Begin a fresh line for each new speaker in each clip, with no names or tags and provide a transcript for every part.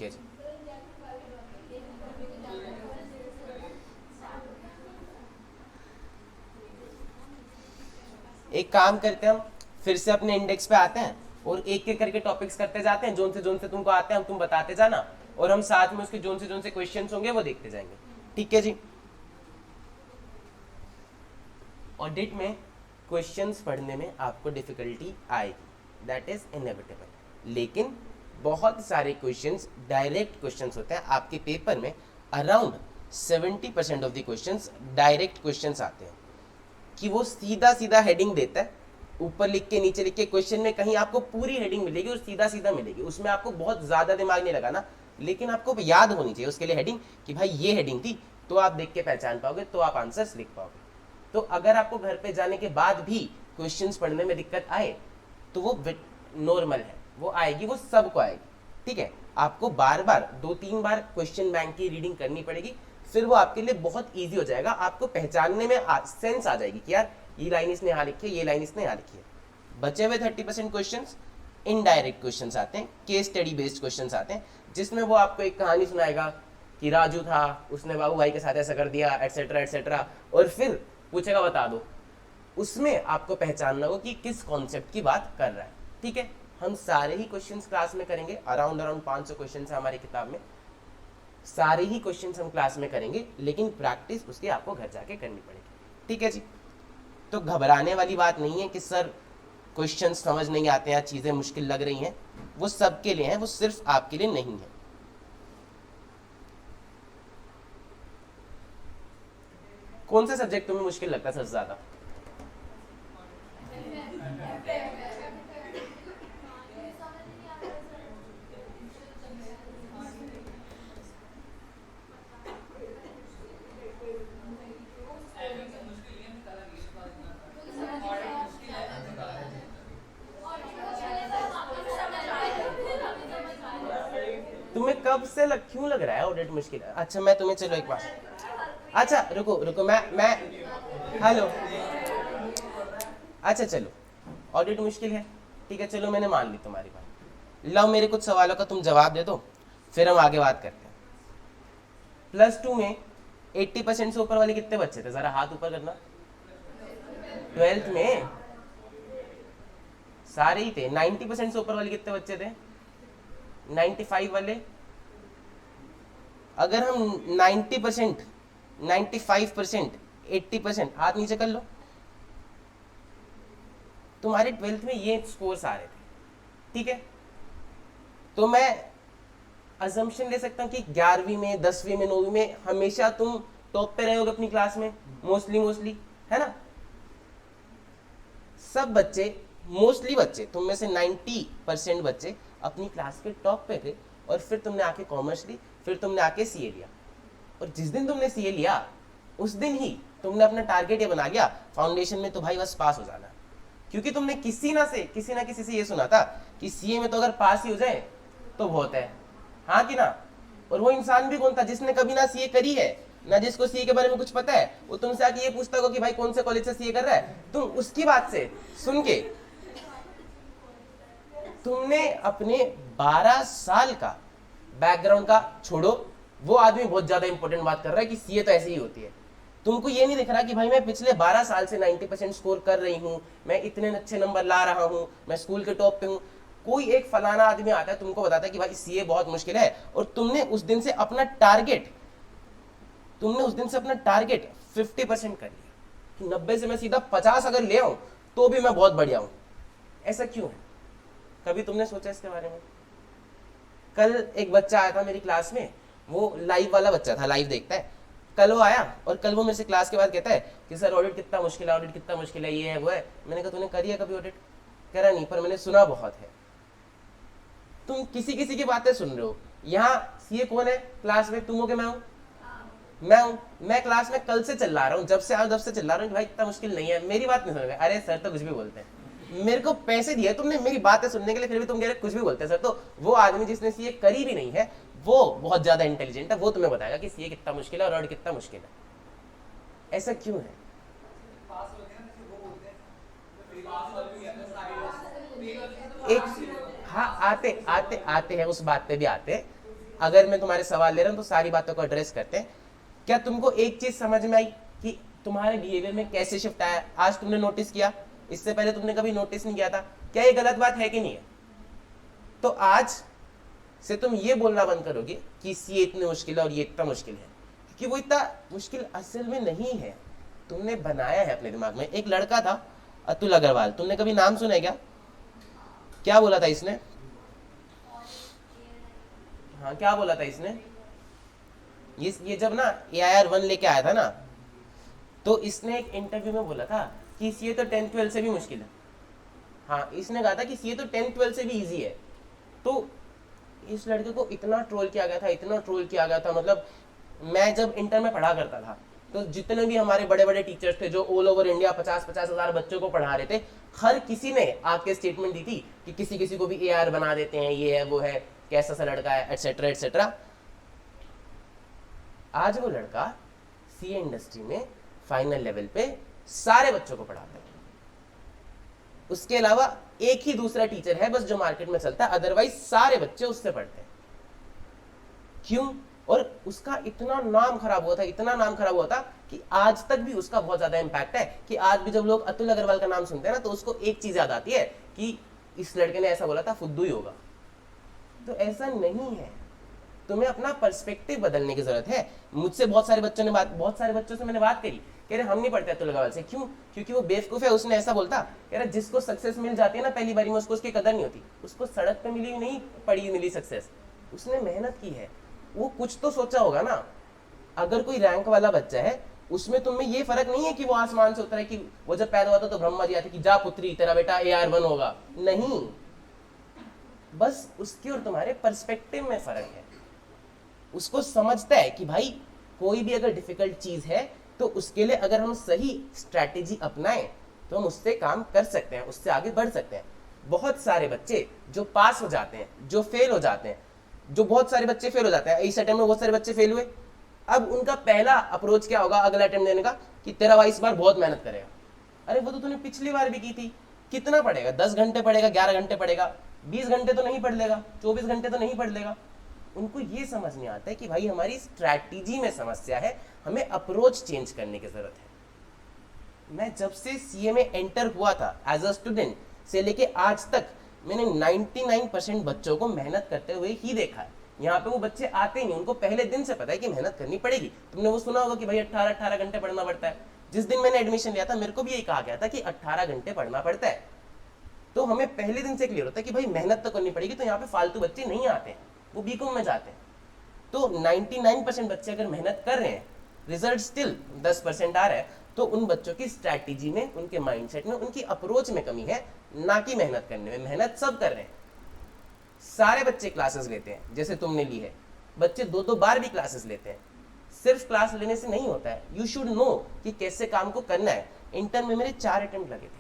ठीक है जी। एक काम करते हैं, हम फिर से अपने इंडेक्स पे आते हैं और एक एक करके टॉपिक्स करते जाते हैं, जोन से तुमको आते हैं हम तुम बताते जाना, और हम साथ में उसके जोन से क्वेश्चंस होंगे वो देखते जाएंगे। ठीक है जी। ऑडिट में क्वेश्चंस पढ़ने में आपको डिफिकल्टी आएगी, दैट इज इनएविटेबल, लेकिन बहुत सारे क्वेश्चंस डायरेक्ट क्वेश्चंस होते हैं आपके पेपर में। Around 70% of the questions direct questions आते हैं, कि वो सीधा सीधा हेडिंग देता है, ऊपर लिख के नीचे लिख के, क्वेश्चन में कहीं आपको पूरी हेडिंग मिलेगी और सीधा सीधा मिलेगी, उसमें आपको बहुत ज्यादा दिमाग नहीं लगाना, लेकिन आपको याद होनी चाहिए उसके लिए हेडिंग, कि भाई ये हेडिंग थी, तो आप देख के पहचान पाओगे, तो आप आंसर्स लिख पाओगे। तो अगर आपको घर पे जाने के बाद भी क्वेश्चंस पढ़ने में दिक्कत आए तो वो नॉर्मल है, वो आएगी, वो सबको आएगी। ठीक है, आपको बार बार 2-3 बार क्वेश्चन बैंक की रीडिंग करनी पड़ेगी, फिर वो आपके लिए बहुत इजी हो जाएगा, आपको पहचानने में सेंस आ जाएगी कि यार ये लाइन इसने यहाँ लिखी है, ये लाइन इसने यहाँ लिखी है। बचे हुए 30% क्वेश्चन इनडायरेक्ट क्वेश्चन आते हैं, केस स्टडी बेस्ड क्वेश्चन आते हैं, जिसमें वो आपको एक कहानी सुनाएगा कि राजू था, उसने बाबू भाई के साथ ऐसा कर दिया, एटसेट्रा एटसेट्रा, और फिर पूछेगा बता दो। उसमें आपको पहचानना हो कि किस कॉन्सेप्ट की बात कर रहा है। ठीक है, हम सारे ही क्वेश्चंस क्लास में करेंगे, अराउंड 500 क्वेश्चन है हमारी किताब में, सारे ही क्वेश्चंस हम क्लास में करेंगे, लेकिन प्रैक्टिस उसकी आपको घर जाके करनी पड़ेगी। ठीक है जी। तो घबराने वाली बात नहीं है कि सर क्वेश्चन समझ नहीं आते हैं, चीजें मुश्किल लग रही हैं, वो सबके लिए हैं, वो सिर्फ आपके लिए नहीं है। कौन सा सब्जेक्ट तुम्हें मुश्किल लगता है सबसे ज्यादा? तुम्हें कब से क्यों लग रहा है ऑडिट मुश्किल है? अच्छा मैं तुम्हें, चलो एक बार, अच्छा रुको रुको, मैं हेलो, अच्छा चलो, ऑडिट मुश्किल है, ठीक है, चलो मैंने मान ली तुम्हारी बात। लो मेरे कुछ सवालों का तुम जवाब दे दो, फिर हम आगे बात करते हैं। +2 में 80% से ऊपर वाले कितने बच्चे थे? जरा हाथ ऊपर करना। 12th में सारे ही थे। 90% से ऊपर वाले कितने बच्चे थे? 95 वाले। अगर हम 90%, 95%, 80%, हाथ नीचे कर लो, तुम्हारे 12th में ये स्कोर्स आ रहे थे, ठीक है, तो मैं अजम्पशन ले सकता हूं कि 11वीं में, 10वीं में, 9वीं में हमेशा तुम टॉप पे रहे होगे अपनी क्लास में, मोस्टली, है ना? सब बच्चे, मोस्टली बच्चे, तुम में से 90% बच्चे अपनी क्लास के टॉप पे थे, और फिर तुमने आके कॉमर्स ली, फिर तुमने आके सीए लिया, और जिस दिन तुमने सीए लिया उस दिन ही तुमने अपना टारगेट ये बना लिया फाउंडेशन में तो भाई बस पास हो जाना, क्योंकि तुमने किसी ना किसी से ये सुना था कि सीए में तो अगर पास ही हो जाए तो बहुत है, हाँ कि ना? और वो इंसान भी कौन था जिसने कभी ना सीए करी है, ना जिसको सीए के बारे में कुछ पता है, वो तुमसे आके ये पूछता होगा कि भाई कौन से कॉलेज से सीए कर रहा है, तुम उसकी बात से सुन के तुमने अपने 12 साल का बैकग्राउंड का छोड़ो, वो आदमी बहुत ज्यादा इंपॉर्टेंट बात कर रहा है कि सीए तो ऐसे ही होती है। तुमको ये नहीं दिख रहा कि भाई मैं पिछले 12 साल से 90% स्कोर कर रही हूँ, मैं इतने अच्छे नंबर ला रहा हूँ, मैं स्कूल के टॉप पे हूँ। कोई एक फलाना आदमी आता है तुमको बताता है कि भाई सीए बहुत मुश्किल है, और तुमने उस दिन से अपना टारगेट 50% कर लिया कि 90 से मैं सीधा 50 अगर ले आऊं तो भी मैं बहुत बढ़िया हूं। ऐसा क्यों है? कभी तुमने सोचा इसके बारे में? कल एक बच्चा आया था मेरी क्लास में, वो लाइव वाला बच्चा था, लाइव देखता है। कल वो आया और कल वो मेरे से क्लास के बाद कहता है कि सर ऑडिट कितना मुश्किल है, ऑडिट कितना मुश्किल है, ये है वो है। मैंने कहा तूने करी है कभी ऑडिट? कह रहा नहीं, पर मैंने सुना बहुत है। तुम किसी किसी की बातें सुन रहे हो। यहाँ सीए कौन है क्लास में? तुम हो कि मैं हूँ? मैं हूँ। मैं क्लास में कल से चिल्ला रहा हूँ, जब से आया तब से चिल्ला रहा हूँ कि भाई इतना मुश्किल नहीं है, मेरी बात नहीं सुन रहे। अरे सर तो कुछ भी बोलते हैं, मेरे को पैसे दिए तुमने मेरी बातें सुनने के लिए, फिर भी तुम कह रहे कुछ भी बोलते हैं सर। तो वो आदमी जिसने सीए करी भी नहीं है वो बहुत ज्यादा इंटेलिजेंट है, वो तुम्हें बताएगा कि सीए कितना मुश्किल है और ऑडिट कितना मुश्किल है। ऐसा क्यों है? एक हाँ, आते हैं, उस बात पे भी आते हैं। अगर मैं तुम्हारे सवाल ले रहा हूँ तो सारी बातों को एड्रेस करते हैं। क्या तुमको एक चीज समझ में आई कि तुम्हारे बिहेवियर में कैसे शिफ्ट आया? आज तुमने नोटिस किया, इससे पहले तुमने कभी नोटिस नहीं किया था। क्या ये गलत बात है कि नहीं है? तो आज से तुम ये बोलना बंद करोगे कि ये इतनी मुश्किल है और ये इतना मुश्किल है, क्योंकि वो इतना मुश्किल असल में नहीं है, तुमने बनाया है अपने दिमाग में। एक लड़का था अतुल अग्रवाल, तुमने कभी नाम सुना है क्या बोला था इसने? हाँ, क्या बोला था इसने? ये जब ना AIR 1 लेके आया था ना, तो इसने एक इंटरव्यू में बोला था कि ये तो 10th-12 से भी मुश्किल है। हाँ, इसने कहा था कि ये तो 10th-12 से भी इजी है। तो इस लड़के को इतना ट्रोल किया गया था, इतना ट्रोल किया गया था। मतलब मैं जब इंटर में पढ़ा करता था तो जितने भी हमारे बड़े बड़े टीचर्स थे जो ऑल ओवर इंडिया 50-50 हज़ार बच्चों को पढ़ा रहे थे, हर किसी ने आके स्टेटमेंट दी थी कि किसी किसी को भी AR बना देते हैं, ये है वो है, कैसा सा लड़का है, एटसेट्रा एटसेट्रा। आज वो लड़का CA इंडस्ट्री में फाइनल लेवल पे सारे बच्चों को पढ़ाता है। उसके अलावा एक ही दूसरा टीचर है बस जो मार्केट में चलता है, अदरवाइज सारे बच्चे उससे पढ़ते हैं। क्यों? और उसका इतना नाम खराब हुआ था, इतना नाम खराब हुआ था कि आज तक भी उसका बहुत ज्यादा इंपैक्ट है कि आज भी जब लोग अतुल अग्रवाल का नाम सुनते हैं ना तो उसको एक चीज याद आती है कि इस लड़के ने ऐसा बोला था, फुद्दू ही होगा। तो ऐसा नहीं है, तुम्हें अपना पर्सपेक्टिव बदलने की जरूरत है। मुझसे बहुत सारे बच्चों से मैंने बात करी, कह रहे हम नहीं पढ़ते अतुल अग्रवाल से। क्यों? क्योंकि वो बेवकूफ है। उसने ऐसा बोलता, कह रहा जिसको सक्सेस मिल जाती है ना पहली बारी में, उसको उसकी कदर नहीं होती। उसको सड़क पे मिली नहीं, पड़ी मिली सक्सेस, उसने मेहनत की है, वो कुछ तो सोचा होगा ना। अगर कोई रैंक वाला बच्चा है, उसमें तुम्हें ये फर्क नहीं है कि वो आसमान से उतरा है, कि वो जब पैदा हुआ था तो ब्रह्मा जी आते कि जा पुत्री तेरा बेटा AR 1 होगा। नहीं, बस उसके और तुम्हारे पर्सपेक्टिव में फर्क है। उसको समझता है कि भाई कोई भी अगर डिफिकल्ट चीज है तो उसके लिए अगर हम सही स्ट्रैटेजी अपनाएं तो हम उससे काम कर सकते हैं, उससे आगे बढ़ सकते हैं। बहुत सारे बच्चे जो पास हो जाते हैं, जो फेल हो जाते हैं, जो बहुत सारे बच्चे फेल हो जाते हैं, इस अटेम्प्ट में बहुत सारे बच्चे फेल हुए। अब उनका पहला अप्रोच क्या होगा अगला अटेम्प्ट देने का? कि तेरा भाई इस बार बहुत मेहनत करेगा। अरे वो तो तूने पिछली बार भी की थी। कितना पढ़ेगा? 10 घंटे पढ़ेगा, 11 घंटे पढ़ेगा, 20 घंटे तो नहीं पढ़ लेगा, 24 घंटे तो नहीं पढ़ लेगा। उनको ये समझ नहीं आता है कि भाई हमारी स्ट्रैटेजी में समस्या है, हमें अप्रोच चेंज करने की जरूरत है। मैं जब से CA में एंटर हुआ था एज अ स्टूडेंट से लेके आज तक, मैंने 99% बच्चों को मेहनत करते हुए ही देखा है। यहाँ पे वो बच्चे आते ही नहीं, उनको पहले दिन से पता है कि मेहनत करनी पड़ेगी। तुमने वो सुना होगा कि भाई 18 घंटे पढ़ना पड़ता है। जिस दिन मैंने एडमिशन लिया था मेरे को भी यही कहा गया था कि 18 घंटे पढ़ना पड़ता है। तो हमें पहले दिन से क्लियर होता है कि भाई मेहनत तो करनी पड़ेगी। तो यहाँ पे फालतू बच्चे नहीं आते, वो बीकॉम में जाते हैं। तो 99% बच्चे अगर मेहनत कर रहे हैं, रिजल्ट स्टिल 10% आ रहा है, तो उन बच्चों की स्ट्रैटेजी में, उनके माइंडसेट में, उनकी अप्रोच में कमी है, ना कि मेहनत करने में। मेहनत सब कर रहे हैं, सारे बच्चे क्लासेस लेते हैं जैसे तुमने ली है। बच्चे 2-2 बार भी क्लासेस लेते हैं। सिर्फ क्लास लेने से नहीं होता है, यू शुड नो कि कैसे काम को करना है। इंटर में मेरे 4 अटेम्प्ट लगे थे,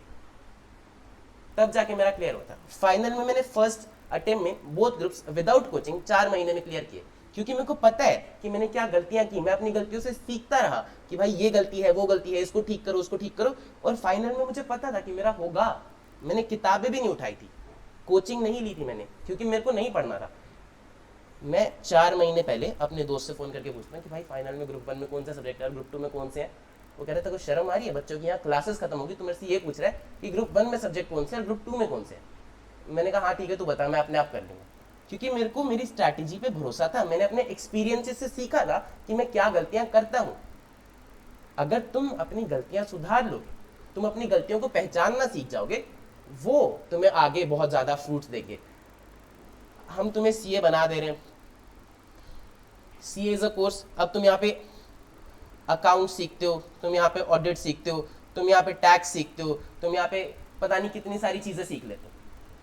तब जाके मेरा क्लियर होता। फाइनल में मैंने फर्स्ट अटेम्प्ट में बोथ ग्रुप्स विदाउट कोचिंग 4 महीने में क्लियर किए, क्योंकि मेरे को पता है कि मैंने क्या गलतियां की। मैं अपनी गलतियों से सीखता रहा कि भाई ये गलती है, वो गलती है, इसको ठीक करो, उसको ठीक करो। और फाइनल में मुझे पता था कि मेरा होगा। मैंने किताबें भी नहीं उठाई थी, कोचिंग नहीं ली थी मैंने, क्योंकि मेरे को नहीं पढ़ना था। मैं 4 महीने पहले अपने दोस्त से फोन करके पूछता कि भाई फाइनल में ग्रुप 1 में कौन सा सब्जेक्ट है, ग्रुप 2 में कौन से हैं। वो कह रहे थे, को शर्म आ रही है? बच्चों की यहाँ क्लासेस खत्म होगी, तुम मेरे से ये पूछ रहा है कि ग्रुप 1 में सब्जेक्ट कौन से है, ग्रुप 2 में कौन से है। मैंने कहा हाँ ठीक है, तू बता, मैं अपने आप कर लूंगा। क्योंकि मेरे को मेरी स्ट्रैटेजी पे भरोसा था। मैंने अपने एक्सपीरियंसेस से सीखा था कि मैं क्या गलतियां करता हूं। अगर तुम अपनी गलतियां सुधार लोगे, तुम अपनी गलतियों को पहचानना सीख जाओगे, वो तुम्हें आगे बहुत ज्यादा फ्रूट्स देंगे। हम तुम्हें CA बना दे रहे हैं, CA इज अ कोर्स। अब तुम यहाँ पे अकाउंट सीखते हो, तुम यहाँ पे ऑडिट सीखते हो, तुम यहाँ पे टैक्स सीखते हो, तुम यहाँ पे पता नहीं कितनी सारी चीजें सीख लेते हो,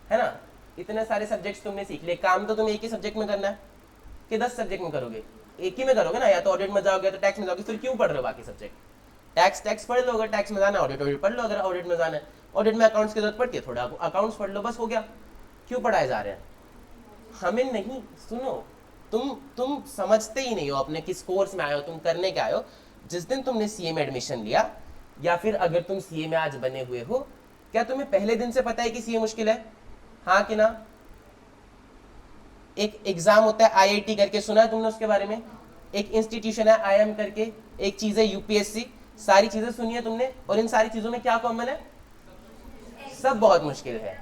है ना। इतने सारे सब्जेक्ट्स तुमने सीख लिए। काम तो तुम्हें एक ही सब्जेक्ट में करना है कि 10 सब्जेक्ट में करोगे? एक ही में करोगे ना, या तो ऑडिट में जाओगे तो टैक्स में जाओगे। फिर क्यों पढ़ रहे हो बाकी सब्जेक्ट? टैक्स पढ़ लो, अगर टैक्स में जाना है, ऑडिट पढ़ लो, अगर ऑडिट में जाना है। ऑडिट में अकाउंट्स की जरूरत पड़ती है, थोड़ा अकाउंट्स पढ़ लो, बस हो गया। क्यों पढ़ाए जा रहे हैं हमें? नहीं, सुनो, तुम समझते ही नहीं हो अपने किस कोर्स में आए हो, तुम करने के आए हो। जिस दिन तुमने CA में एडमिशन लिया, या फिर अगर तुम CA में आज बने हुए हो, क्या तुम्हें पहले दिन से पता है कि CA मुश्किल है? हाँ कि ना? एक एग्जाम होता है आईआईटी करके, सुना है तुमने उसके बारे में? एक इंस्टीट्यूशन है आईएम करके, एक चीज है यूपीएससी, सारी चीजें सुनी है तुमने? और इन सारी चीजों में क्या कॉमन है? सब बहुत मुश्किल है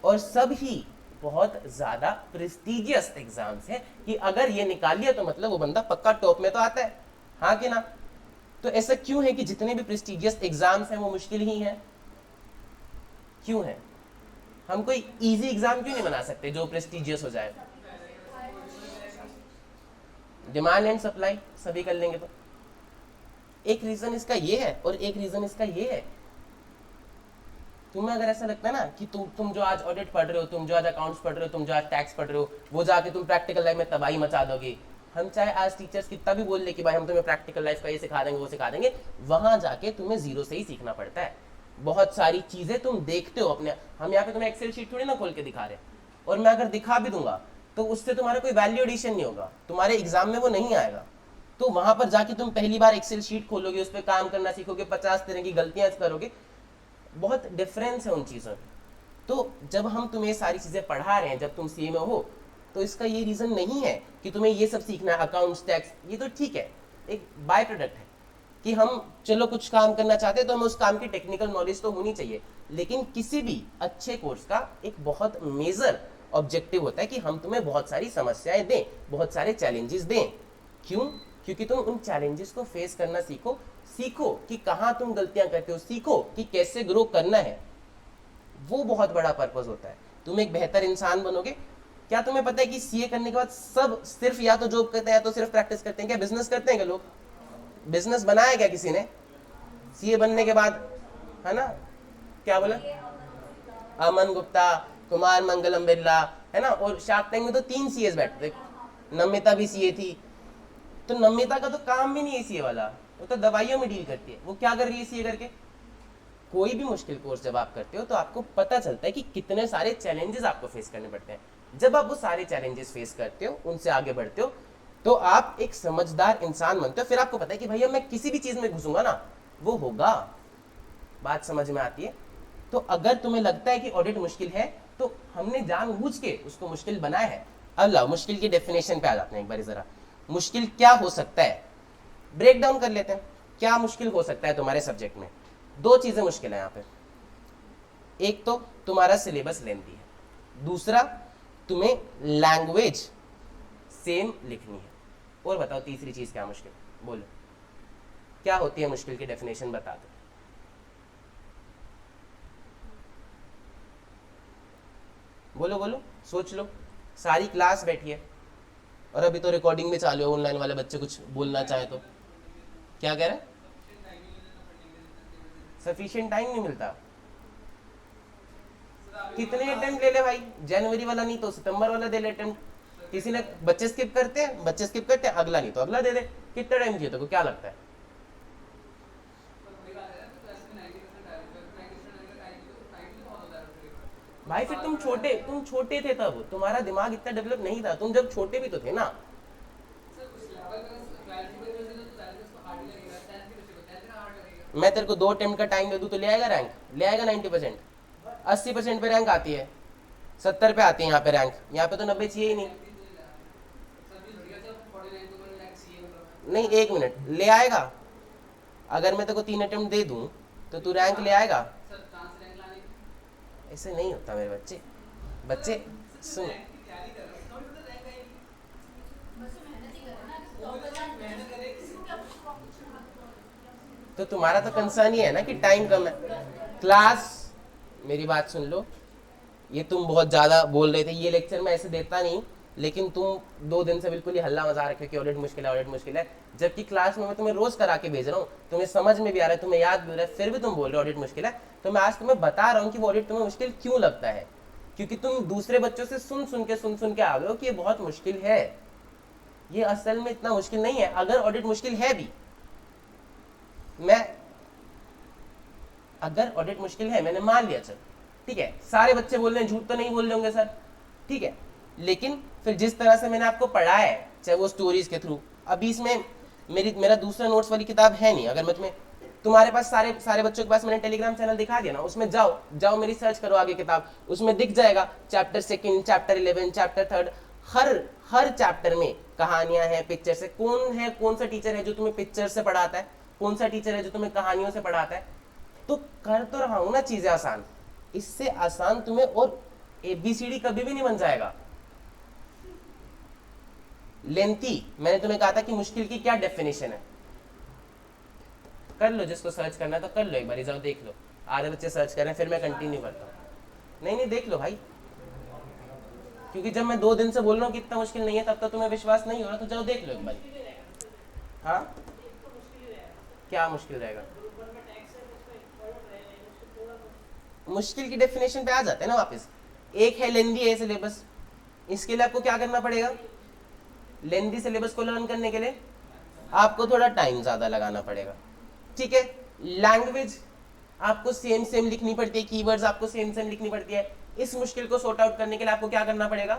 और सब ही बहुत ज्यादा प्रेस्टिजियस एग्जाम्स है कि अगर ये निकाल लिया तो मतलब वो बंदा पक्का टॉप में तो आता है, हाँ कि ना? तो ऐसा क्यों है कि जितने भी प्रेस्टिजियस एग्जाम्स हैं वो मुश्किल ही हैं? क्यों है? हम कोई इजी एग्जाम क्यों नहीं बना सकते जो प्रेस्टिजियस हो जाए? डिमांड एंड सप्लाई सभी कर लेंगे तो। एक रीजन इसका ये है और एक रीजन इसका ये है, तुम्हें अगर ऐसा लगता है ना कि तुम जो आज ऑडिट पढ़ रहे हो, तुम जो आज अकाउंट्स पढ़ रहे हो, तुम जो आज टैक्स पढ़ रहे हो, वो जाके तुम प्रैक्टिकल लाइफ में तबाही मचा दोगे। हम चाहे आज टीचर्स कितना भी बोल ले कि भाई हम तुम्हें प्रैक्टिकल लाइफ का ये सिखा देंगे वो सिखा देंगे, वहां जाके तुम्हें जीरो से ही सीखना पड़ता है। बहुत सारी चीजें तुम देखते हो अपने, हम यहाँ पे तुम्हें एक्सेल शीट थोड़ी ना खोल के दिखा रहे, और मैं अगर दिखा भी दूंगा तो उससे तुम्हारा कोई वैल्यू एडिशन नहीं होगा, तुम्हारे एग्जाम में वो नहीं आएगा। तो वहां पर जाके तुम पहली बार एक्सेल शीट खोलोगे, उस पर काम करना सीखोगे, 50 तरह की गलतियां करोगे, बहुत डिफरेंस है उन चीज़ों में। तो जब हम तुम्हें सारी चीज़ें पढ़ा रहे हैं, जब तुम सीए में हो, तो इसका ये रीज़न नहीं है कि तुम्हें ये सब सीखना है, अकाउंट्स टैक्स, ये तो ठीक है, एक बाय प्रोडक्ट है कि हम चलो कुछ काम करना चाहते हैं तो हमें उस काम की टेक्निकल नॉलेज तो होनी चाहिए। लेकिन किसी भी अच्छे कोर्स का एक बहुत मेजर ऑब्जेक्टिव होता है कि हम तुम्हें बहुत सारी समस्याएं दें, बहुत सारे चैलेंजेस दें। क्यों? क्योंकि तुम उन चैलेंजेस को फेस करना सीखो, सीखो कि कहाँ तुम गलतियां करते हो, सीखो कि कैसे ग्रो करना है। वो बहुत बड़ा पर्पस होता है, तुम एक बेहतर इंसान बनोगे। क्या तुम्हें पता है कि सीए करने के बाद सब सिर्फ या तो जॉब करते हैं या तो सिर्फ प्रैक्टिस करते हैं? क्या बिजनेस करते हैं क्या लोग? बिजनेस बनाया क्या किसी ने सीए बनने के बाद? है ना, क्या बोला? अमन गुप्ता, कुमार मंगलम बिरला, है ना। और शार्क टैंक में तो 3 सीएस बैठते थे, नम्रता भी सीए थी। तो नम्रता का तो काम भी नहीं है सीए वाला, वो तो दवाइयों में डील करती है। वो क्या कर रही है सीए करके? कोई भी मुश्किल कोर्स जब आप करते हो तो आपको पता चलता है कि कितने सारे चैलेंजेस आपको फेस करने पड़ते हैं। जब आप वो सारे चैलेंजेस फेस करते हो, उनसे आगे बढ़ते हो, तो आप एक समझदार इंसान बनते हो। फिर आपको पता है कि भैया मैं किसी भी चीज में घुसूंगा ना वो होगा। बात समझ में आती है? तो अगर तुम्हें लगता है कि ऑडिट मुश्किल है तो हमने जानबूझ के उसको मुश्किल बनाया है। अब लाओ मुश्किल की डेफिनेशन पे आ जाते हैं एक बार जरा। मुश्किल क्या हो सकता है, ब्रेक डाउन कर लेते हैं। क्या मुश्किल हो सकता है तुम्हारे सब्जेक्ट में? 2 चीजें मुश्किल है यहाँ पे। एक तो तुम्हारा सिलेबस लेंथी है, दूसरा तुम्हें लैंग्वेज सेम लिखनी है। और बताओ तीसरी चीज क्या मुश्किल? बोलो क्या होती है मुश्किल की डेफिनेशन, बता दो। बोलो बोलो, सोच लो। सारी क्लास बैठी है और अभी तो रिकॉर्डिंग में चालू है, ऑनलाइन वाले बच्चे कुछ बोलना चाहे तो। क्या कह रहे हैं? सफिशिएंट टाइम नहीं मिलता। कितने अटेम्प्ट ले ले भाई, जनवरी वाला नहीं तो सितंबर वाला दे ले अटेम्प्ट। किसी ने बच्चे स्किप करते हैं, बच्चे स्किप करते हैं, अगला नहीं तो अगला दे दे। कितना टाइम चाहिए तो क्या लगता है? भाई फिर तुम छोटे थे तब, तुम्हारा दिमाग इतना डेवलप नहीं था। तुम जब छोटे भी तो थे ना। मैं तेरे को 2 अटेम्प्ट का टाइम दे दूं तो ले आएगा रैंक? ले आएगा 90%? 80% पे रैंक आती है, 70 पे आती है यहाँ पे रैंक। यहाँ पे तो 90 चाहिए ही नहीं। नहीं, 1 मिनट, ले आएगा। अगर मैं तेरे को 3 अटेम्प्ट दे दूं तो तू रैंक ले आएगा? ऐसे नहीं होता मेरे बच्चे। बच्चे सुन, तो तुम्हारा तो कंसर्न ही है ना कि टाइम कम है। क्लास, मेरी बात सुन लो, ये तुम बहुत ज़्यादा बोल रहे थे, ये लेक्चर मैं ऐसे देता नहीं, लेकिन तुम 2 दिन से बिल्कुल ही हल्ला मचा रखे कि ऑडिट मुश्किल है, ऑडिट मुश्किल है। जबकि क्लास में मैं तुम्हें रोज करा के भेज रहा हूँ, तुम्हें समझ में भी आ रहा है, तुम्हें याद भी हो रहा है, फिर भी तुम बोल रहे हो ऑडिट मुश्किल है। तो मैं आज तुम्हें बता रहा हूँ कि वो ऑडिट तुम्हें मुश्किल क्यों लगता है। क्योंकि तुम दूसरे बच्चों से सुन सुन के आ गए हो कि ये बहुत मुश्किल है। ये असल में इतना मुश्किल नहीं है। अगर ऑडिट मुश्किल है भी, अगर ऑडिट मुश्किल है, मैंने मान लिया, चल ठीक है, सारे बच्चे बोल रहे हैं, झूठ तो नहीं बोल रहे होंगे सर, ठीक है। लेकिन फिर जिस तरह से मैंने आपको पढ़ाया है, चाहे वो स्टोरीज के थ्रू, अभी इसमें मेरा दूसरा नोट्स वाली किताब है नहीं। अगर मैं तुम्हारे पास सारे बच्चों के पास मैंने टेलीग्राम चैनल दिखा दिया ना, उसमें जाओ मेरी सर्च करो आगे किताब, उसमें दिख जाएगा चैप्टर 2, चैप्टर 11, चैप्टर 3, हर हर चैप्टर में कहानियां हैं, पिक्चर से। कौन सा टीचर है जो तुम्हें पिक्चर से पढ़ाता है, कौन सा टीचर है जो तुम्हें कहानियों से पढ़ाता है। तो कर तो रहा हूं ना चीजें आसान, इससे आसान तुम्हें और एबीसीडी कभी भी नहीं बन जाएगा। लेंथी, मैंने तुम्हें कहा था कि मुश्किल की क्या डेफिनेशन है, कर लो, जिसको सर्च करना है तो कर लो, एक बार जाओ देख लो। आधे बच्चे सर्च कर रहे हैं, फिर मैं कंटिन्यू करता हूँ। नहीं देख लो भाई, क्योंकि जब मैं 2 दिन से बोल रहा हूँ कि इतना मुश्किल नहीं है, तब तक तुम्हें विश्वास नहीं हो रहा, तो जाओ देख लो एक बार। हाँ, क्या मुश्किल रहेगा? मुश्किल की डेफिनेशन पे आ जाते हैं ना वापस। एक है लेंदी है सिलेबस, इसके लिए आपको क्या करना पड़ेगा? लेंदी सिलेबस को लर्न करने के लिए आपको थोड़ा टाइम ज्यादा लगाना पड़ेगा, ठीक है। लैंग्वेज आपको सेम सेम लिखनी पड़ती है, कीवर्ड्स आपको सेम सेम लिखनी पड़ती है। इस मुश्किल को सॉर्ट आउट करने के लिए आपको क्या करना पड़ेगा?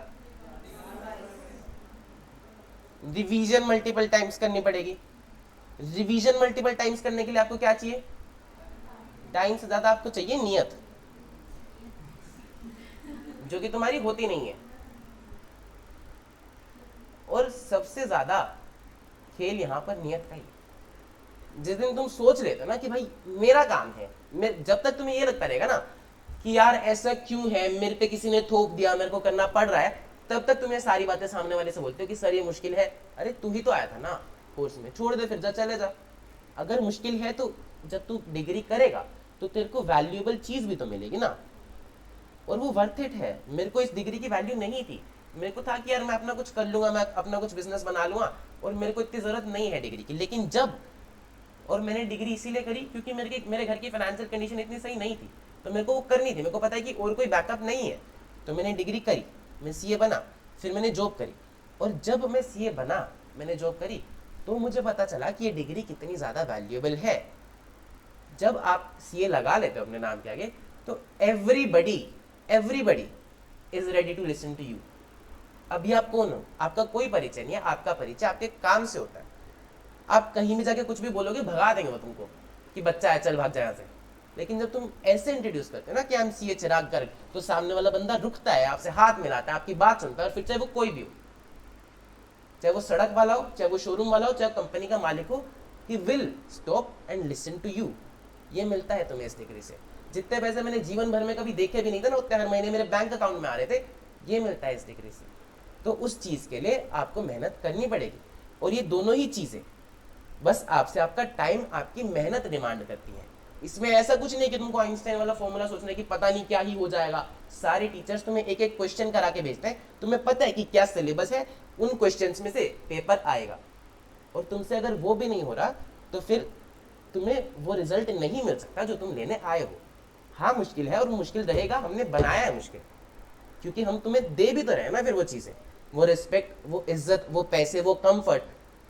रिवीजन मल्टीपल टाइम्स करनी पड़ेगी। रिवीजन मल्टीपल टाइम्स करने के लिए आपको क्या चाहिए? टाइम से ज्यादा आपको चाहिए नियत, जो कि तुम्हारी होती नहीं है। और सबसे ज्यादा खेल यहां पर नियत का ही। जिस दिन तुम सोच लेते हो ना कि भाई मेरा काम है, जब तक तुम्हें ये लगता रहेगा ना कि यार ऐसा क्यों है, मेरे पे किसी ने थोप दिया, मेरे को करना पड़ रहा है, तब तक तुम्हें सारी बातें सामने वाले से बोलते हो कि सर ये मुश्किल है। अरे तू ही तो आया था ना कोर्स में, छोड़ दे फिर, जा चले जा। अगर मुश्किल है तो जब तू डिग्री करेगा तो तेरे को वैल्यूएबल चीज भी तो मिलेगी ना, और वो वर्थ इट है। मेरे को इस डिग्री की वैल्यू नहीं थी, मेरे को था कि यार मैं अपना कुछ कर लूंगा, मैं अपना कुछ बिजनेस बना लूंगा, और मेरे को इतनी जरूरत नहीं है डिग्री की। लेकिन जब, और मैंने डिग्री इसीलिए करी क्योंकि मेरे घर की फाइनेंशियल कंडीशन इतनी सही नहीं थी, तो मेरे को वो करनी थी। मेरे को पता है कि और कोई बैकअप नहीं है, तो मैंने डिग्री करी, मैं सीए बना, फिर मैंने जॉब करी। और जब मैं सीए बना, मैंने जॉब करी, तो मुझे पता चला कि ये डिग्री कितनी ज़्यादा वैल्यूएबल है। जब आप सीए लगा लेते हो अपने नाम के आगे, तो everybody is ready to listen to you. अभी आप कौन हो, आपका कोई परिचय नहीं है, आपका परिचय आपके काम से होता है। आप कहीं भी जाके कुछ भी बोलोगे, भगा देंगे वो तुमको कि बच्चा है, चल भाग जाए यहाँ से। लेकिन जब तुम ऐसे इंट्रोड्यूस करते हो ना कि आई एम सीए चिराग गर्ग, तो सामने वाला बंदा रुकता है, आपसे हाथ मिलाता है, आपकी बात सुनता है, और फिर चाहे वो कोई भी हो, चाहे वो सड़क वाला हो, चाहे वो शोरूम वाला हो, चाहे कंपनी का मालिक हो, he will stop and listen to you. ये मिलता है तुम्हें इस डिग्री से। जितने पैसे मैंने जीवन भर में कभी देखे भी नहीं थे ना, उतने हर महीने मेरे बैंक अकाउंट में आ रहे थे, ये मिलता है इस डिग्री से। तो उस चीज के लिए आपको मेहनत करनी पड़ेगी, और ये दोनों ही चीजें बस आपसे आपका टाइम, आपकी मेहनत डिमांड करती है। इसमें ऐसा कुछ नहीं कि तुमको आइंस्टाइन वाला फॉर्मूला सोचना है कि पता नहीं क्या ही हो जाएगा। सारे टीचर्स तुम्हें एक एक क्वेश्चन करा के भेजते हैं, तुम्हें पता है कि क्या सिलेबस है, उन क्वेश्चंस में से पेपर आएगा, और तुमसे अगर वो भी नहीं हो रहा तो फिर तुम्हें वो रिजल्ट नहीं मिल सकता जो तुम लेने आए हो। हाँ मुश्किल है, और मुश्किल रहेगा, हमने बनाया है मुश्किल, क्योंकि हम तुम्हें दे भी तो रहे ना फिर वो चीजें, वो रिस्पेक्ट, वो इज्जत, वो पैसे, वो कंफर्ट,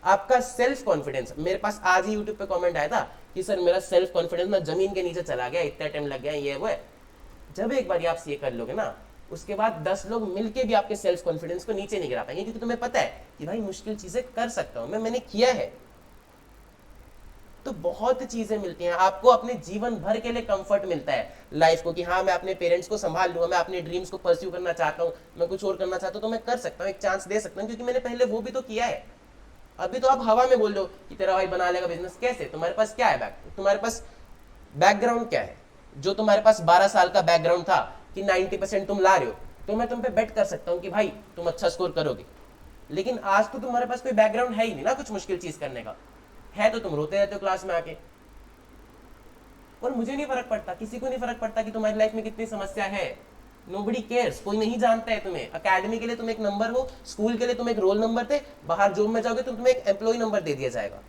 आपका सेल्फ कॉन्फिडेंस। मेरे पास आज ही यूट्यूब पे कमेंट आया था कि सर मेरा सेल्फ कॉन्फिडेंस ना जमीन के नीचे चला गया, इतना टाइम लग गया, ये वो है। जब एक बार आप ये कर लोगे ना, उसके बाद 10 लोग मिलके भी आपके सेल्फ कॉन्फिडेंस को नीचे नहीं गिरा पाएंगे, क्योंकि तुम्हें पता है कि भाई मुश्किल चीजें कर सकता हूं मैंने किया है। तो बहुत चीजें मिलती हैं आपको, अपने जीवन भर के लिए कंफर्ट मिलता है लाइफ को, कि हाँ मैं अपने पेरेंट्स को संभाल लूंगा, मैं अपने ड्रीम्स को परस्यू करना चाहता हूँ, मैं कुछ और करना चाहता हूँ, तो मैं कर सकता हूँ, एक चांस दे सकता हूँ, क्योंकि मैंने पहले वो भी तो किया है। अभी तो आप हवा में बोल लो कि तेरा भाई बना लेगा बिजनेस, कैसे? तुम्हारे पास क्या है तुम्हारे पास बैकग्राउंड क्या है? जो तुम्हारे पास 12 साल का बैकग्राउंड था कि 90% तुम ला रहे हो, तो मैं तुम पे बेट कर सकता हूँ कि भाई तुम अच्छा स्कोर करोगे। लेकिन आज तो तुम्हारे पास कोई बैकग्राउंड है ही नहीं ना कुछ मुश्किल चीज करने का, है तो तुम रोते रहते हो क्लास में आके। और मुझे नहीं फर्क पड़ता, किसी को नहीं फर्क पड़ता कि तुम्हारी लाइफ में कितनी समस्या है, नोबडी केयर्स, कोई नहीं जानता है तुम्हें। अकेडमी के लिए तुम एक नंबर हो, स्कूल के लिए तुम एक रोल नंबर थे, बाहर जॉब में जाओगे तो तुम्हें एक एम्प्लॉय नंबर दे दिया जाएगा।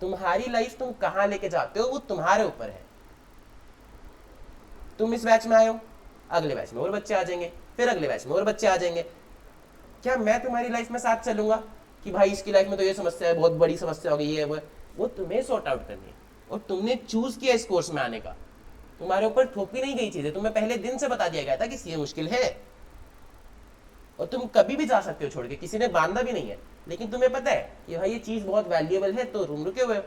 तुम्हारी लाइफ तुम कहां लेके जाते हो वो तुम्हारे ऊपर है। तुम इस बैच में आए हो, अगले बैच में और बच्चे आ जाएंगे, फिर अगले बैच में और बच्चे आ जाएंगे। क्या मैं तुम्हारी लाइफ में साथ चलूंगा कि भाई इसकी लाइफ में तो ये समस्या है, बहुत बड़ी समस्या होगी, ये वो तुम्हें सॉर्ट आउट करनी है। और तुमने चूज किया इस कोर्स में आने का, तुम्हारे ऊपर थोपी नहीं गई चीजें, तुम्हें पहले दिन से बता दिया गया था कि ये मुश्किल है, और तुम कभी भी जा सकते हो छोड़ के, किसी ने बांधा भी नहीं है। लेकिन तुम्हें पता है कि भाई ये चीज बहुत वैल्यूएबल है, तो रूम रुके हुए हो,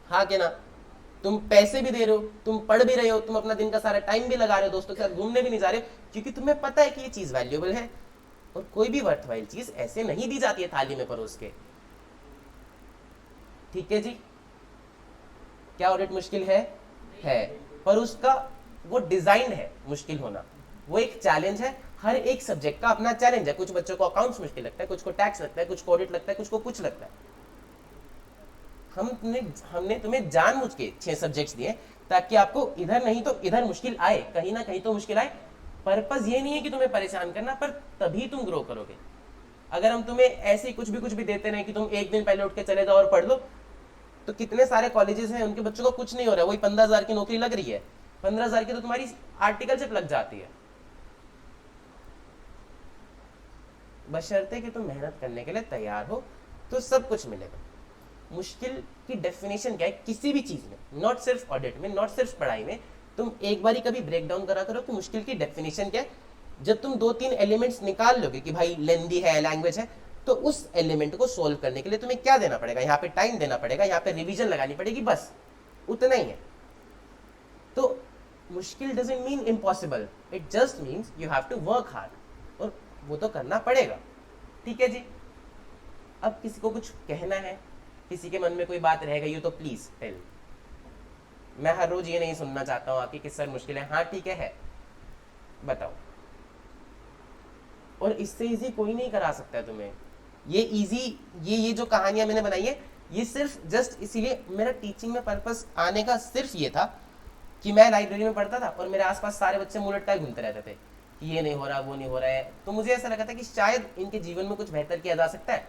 हाँ के ना? तुम पैसे भी दे रहे हो, तुम पढ़ भी रहे हो, तुम अपना दिन का सारा टाइम भी लगा रहे हो, दोस्तों के साथ घूमने भी नहीं जा रहे हो, क्योंकि तुम्हें पता है कि ये चीज वैल्यूएबल है। और कोई भी वर्थवाइल चीज ऐसे नहीं दी जाती है थाली में परोस के। ठीक है जी, क्या ऑडिट मुश्किल है, पर उसका वो डिजाइन है मुश्किल होना, वो एक चैलेंज है। हर एक सब्जेक्ट का अपना चैलेंज है। कुछ बच्चों को अकाउंट्स मुश्किल लगता है, कुछ को टैक्स लगता है, कुछ को ऑडिट लगता है, कुछ को कुछ लगता है। हमने तुम्हें जानबूझ के 6 सब्जेक्ट्स दिए ताकि आपको इधर नहीं तो इधर मुश्किल आए, कहीं ना कहीं तो मुश्किल आए। पर्पस ये नहीं है कि तुम्हें परेशान करना, पर तभी तुम ग्रो करोगे। अगर हम तुम्हें ऐसे कुछ भी देते रहे कि तुम एक दिन पहले उठ के चले जाओ और पढ़ लो, तो कितने सारे कॉलेजेस हैं उनके बच्चों को कुछ नहीं हो रहा है, वही 15,000 की नौकरी लग रही है। 15,000 की तो तुम्हारी आर्टिकलशिप लग जाती है। बशर्ते कि तुम मेहनत करने के लिए तैयार हो तो सब कुछ मिलेगा। मुश्किल की डेफिनेशन क्या है किसी भी चीज में, नॉट सिर्फ ऑडिट में, नॉट सिर्फ पढ़ाई में। तुम एक बारी कभी ब्रेक डाउन करा करो कि मुश्किल की डेफिनेशन क्या है। जब तुम 2-3 एलिमेंट्स निकाल लोगे कि भाई लेंदी है, लैंग्वेज है, तो उस एलिमेंट को सोल्व करने के लिए तुम्हें क्या देना पड़ेगा, यहाँ पे टाइम देना पड़ेगा, यहाँ पे रिवीजन लगानी पड़ेगी, बस उतना ही है। तो मुश्किल doesn't mean impossible, it just means you have to work hard, और वो तो करना पड़ेगा। ठीक है जी, अब किसी को कुछ कहना है, किसी के मन में कोई बात रह गई हो तो प्लीज टेल। मैं हर रोज ये नहीं सुनना चाहता हूँ आपकी कि सर मुश्किल है। हाँ ठीक है, बताओ। और इससे इजी कोई नहीं करा सकता है तुम्हें। ये इजी, ये जो कहानियां मैंने बनाई है, ये सिर्फ जस्ट इसीलिए, मेरा टीचिंग में पर्पस आने का सिर्फ ये था कि मैं लाइब्रेरी में पढ़ता था और मेरे आसपास सारे बच्चे मुंह लटकाए घूमते रहते थे कि ये नहीं हो रहा, वो नहीं हो रहा है। तो मुझे ऐसा लगा था कि शायद इनके जीवन में कुछ बेहतर किया जा सकता है,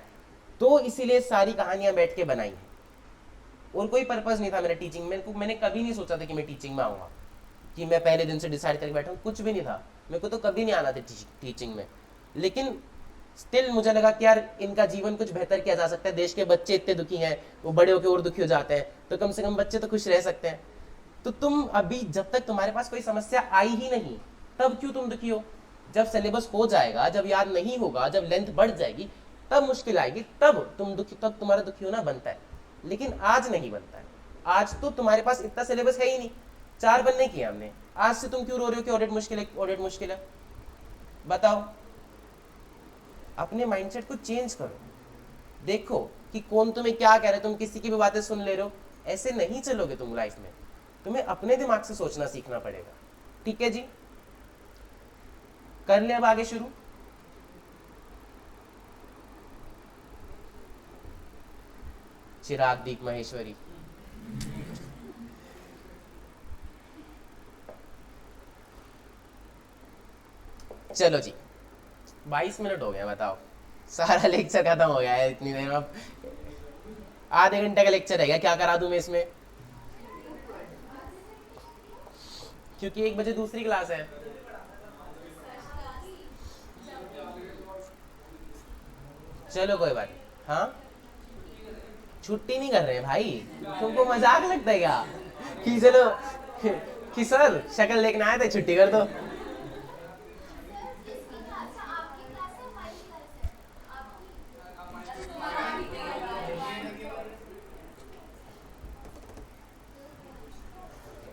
तो इसीलिए सारी कहानियां बैठ के बनाई है। और कोई पर्पस नहीं था मेरा टीचिंग में। मैंने कभी नहीं सोचा था कि मैं टीचिंग में आऊँगा, कि मैं पहले दिन से डिसाइड करके बैठा हूँ, कुछ भी नहीं था। मेरे को तो कभी नहीं आना था टीचिंग में, लेकिन स्टिल मुझे लगा कि यार इनका जीवन कुछ बेहतर किया जा सकता है। देश के बच्चे इतने दुखी हैं, वो बड़े होकर और दुखी हो जाते हैं, तो कम से कम बच्चे तो खुश रह सकते हैं। तो तुम अभी जब तक तुम्हारे पास कोई समस्या आई ही नहीं, तब क्यों तुम दुखी हो? जब सिलेबस हो जाएगा, जब याद नहीं होगा, जब लेंथ बढ़ जाएगी, तब मुश्किल आएगी, तब तुम दुखी, तब तुम्हारा दुखी होना बनता है। लेकिन आज नहीं बनता है। आज तो तुम्हारे पास इतना सिलेबस है ही नहीं, 4 बनने किए हमने। आज से तुम क्यों रो रहे हो कि ऑडिट मुश्किल है, ऑडिट मुश्किल है? बताओ। अपने माइंडसेट को चेंज करो, देखो कि कौन तुम्हें क्या कह रहा है। तुम किसी की भी बातें सुन ले रहे हो, ऐसे नहीं चलोगे तुम लाइफ में। तुम्हें अपने दिमाग से सोचना सीखना पड़ेगा। ठीक है जी, कर ले अब आगे शुरू। चिराग दीप महेश्वरी। चलो जी, 22 मिनट हो गया, बताओ। सारा लेक्चर खत्म हो गया है इतनी देर में। अब आधे घंटे का लेक्चर है क्या? क्या करा दूं मैं इसमें? क्योंकि 1 बजे दूसरी क्लास है। चलो कोई बात नहीं। हाँ, छुट्टी नहीं कर रहे हैं भाई, तुमको मजाक लगता है क्या कि चलो कि सर शक्ल देखना आए थे, छुट्टी कर दो।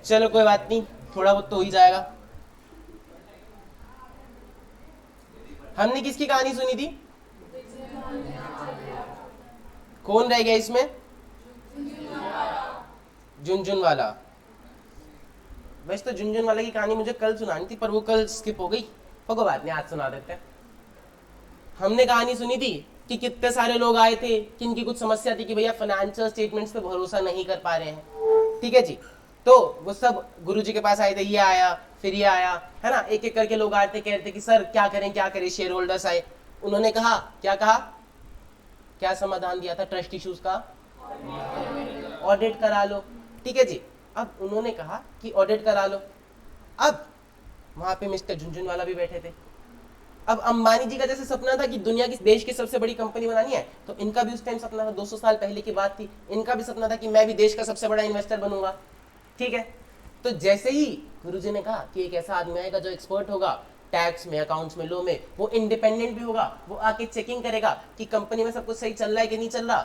चलो कोई बात नहीं, थोड़ा बहुत तो हो ही जाएगा। हमने किसकी कहानी सुनी थी? कौन रह गया इसमें? झुनझुन वाला। वैसे तो झुनझुन वाला की कहानी मुझे कल सुनानी थी, पर वो कल स्किप हो गई। कोई बात नहीं, आज सुना देते हैं। हमने कहानी सुनी थी कि कितने सारे लोग आए थे कि इनकी कुछ समस्या थी कि भैया फाइनेंशियल स्टेटमेंट्स पे भरोसा नहीं कर पा रहे हैं। ठीक है जी, तो वो सब गुरुजी के पास आए थे, ये आया फिर ये आया, है ना। एक एक करके लोग आए थे, कह रहे थे कि सर क्या करें क्या करें। शेयर होल्डर्स आए, उन्होंने कहा, क्या कहा, क्या समाधान दिया था ट्रस्ट इश्यूज का? ऑडिट करा लो। ठीक है जी, अब उन्होंने कहा कि ऑडिट करा लो। अब वहां पे मिस्टर झुनझुनवाला भी बैठे थे। अब अंबानी जी का जैसे सपना था कि दुनिया की, देश की सबसे बड़ी कंपनी बनानी है, तो इनका भी उस टाइम सपना था, 200 साल पहले की बात थी। इनका भी सपना था कि मैं भी देश का सबसे बड़ा इन्वेस्टर बनूंगा। ठीक है, तो जैसे ही गुरुजी ने कहा कि एक ऐसा आदमी आएगा जो एक्सपर्ट होगा टैक्स में, अकाउंट्स में, लो में, वो इंडिपेंडेंट भी होगा, वो आके चेकिंग करेगा कि कंपनी में सब कुछ सही चल रहा है कि नहीं चल रहा,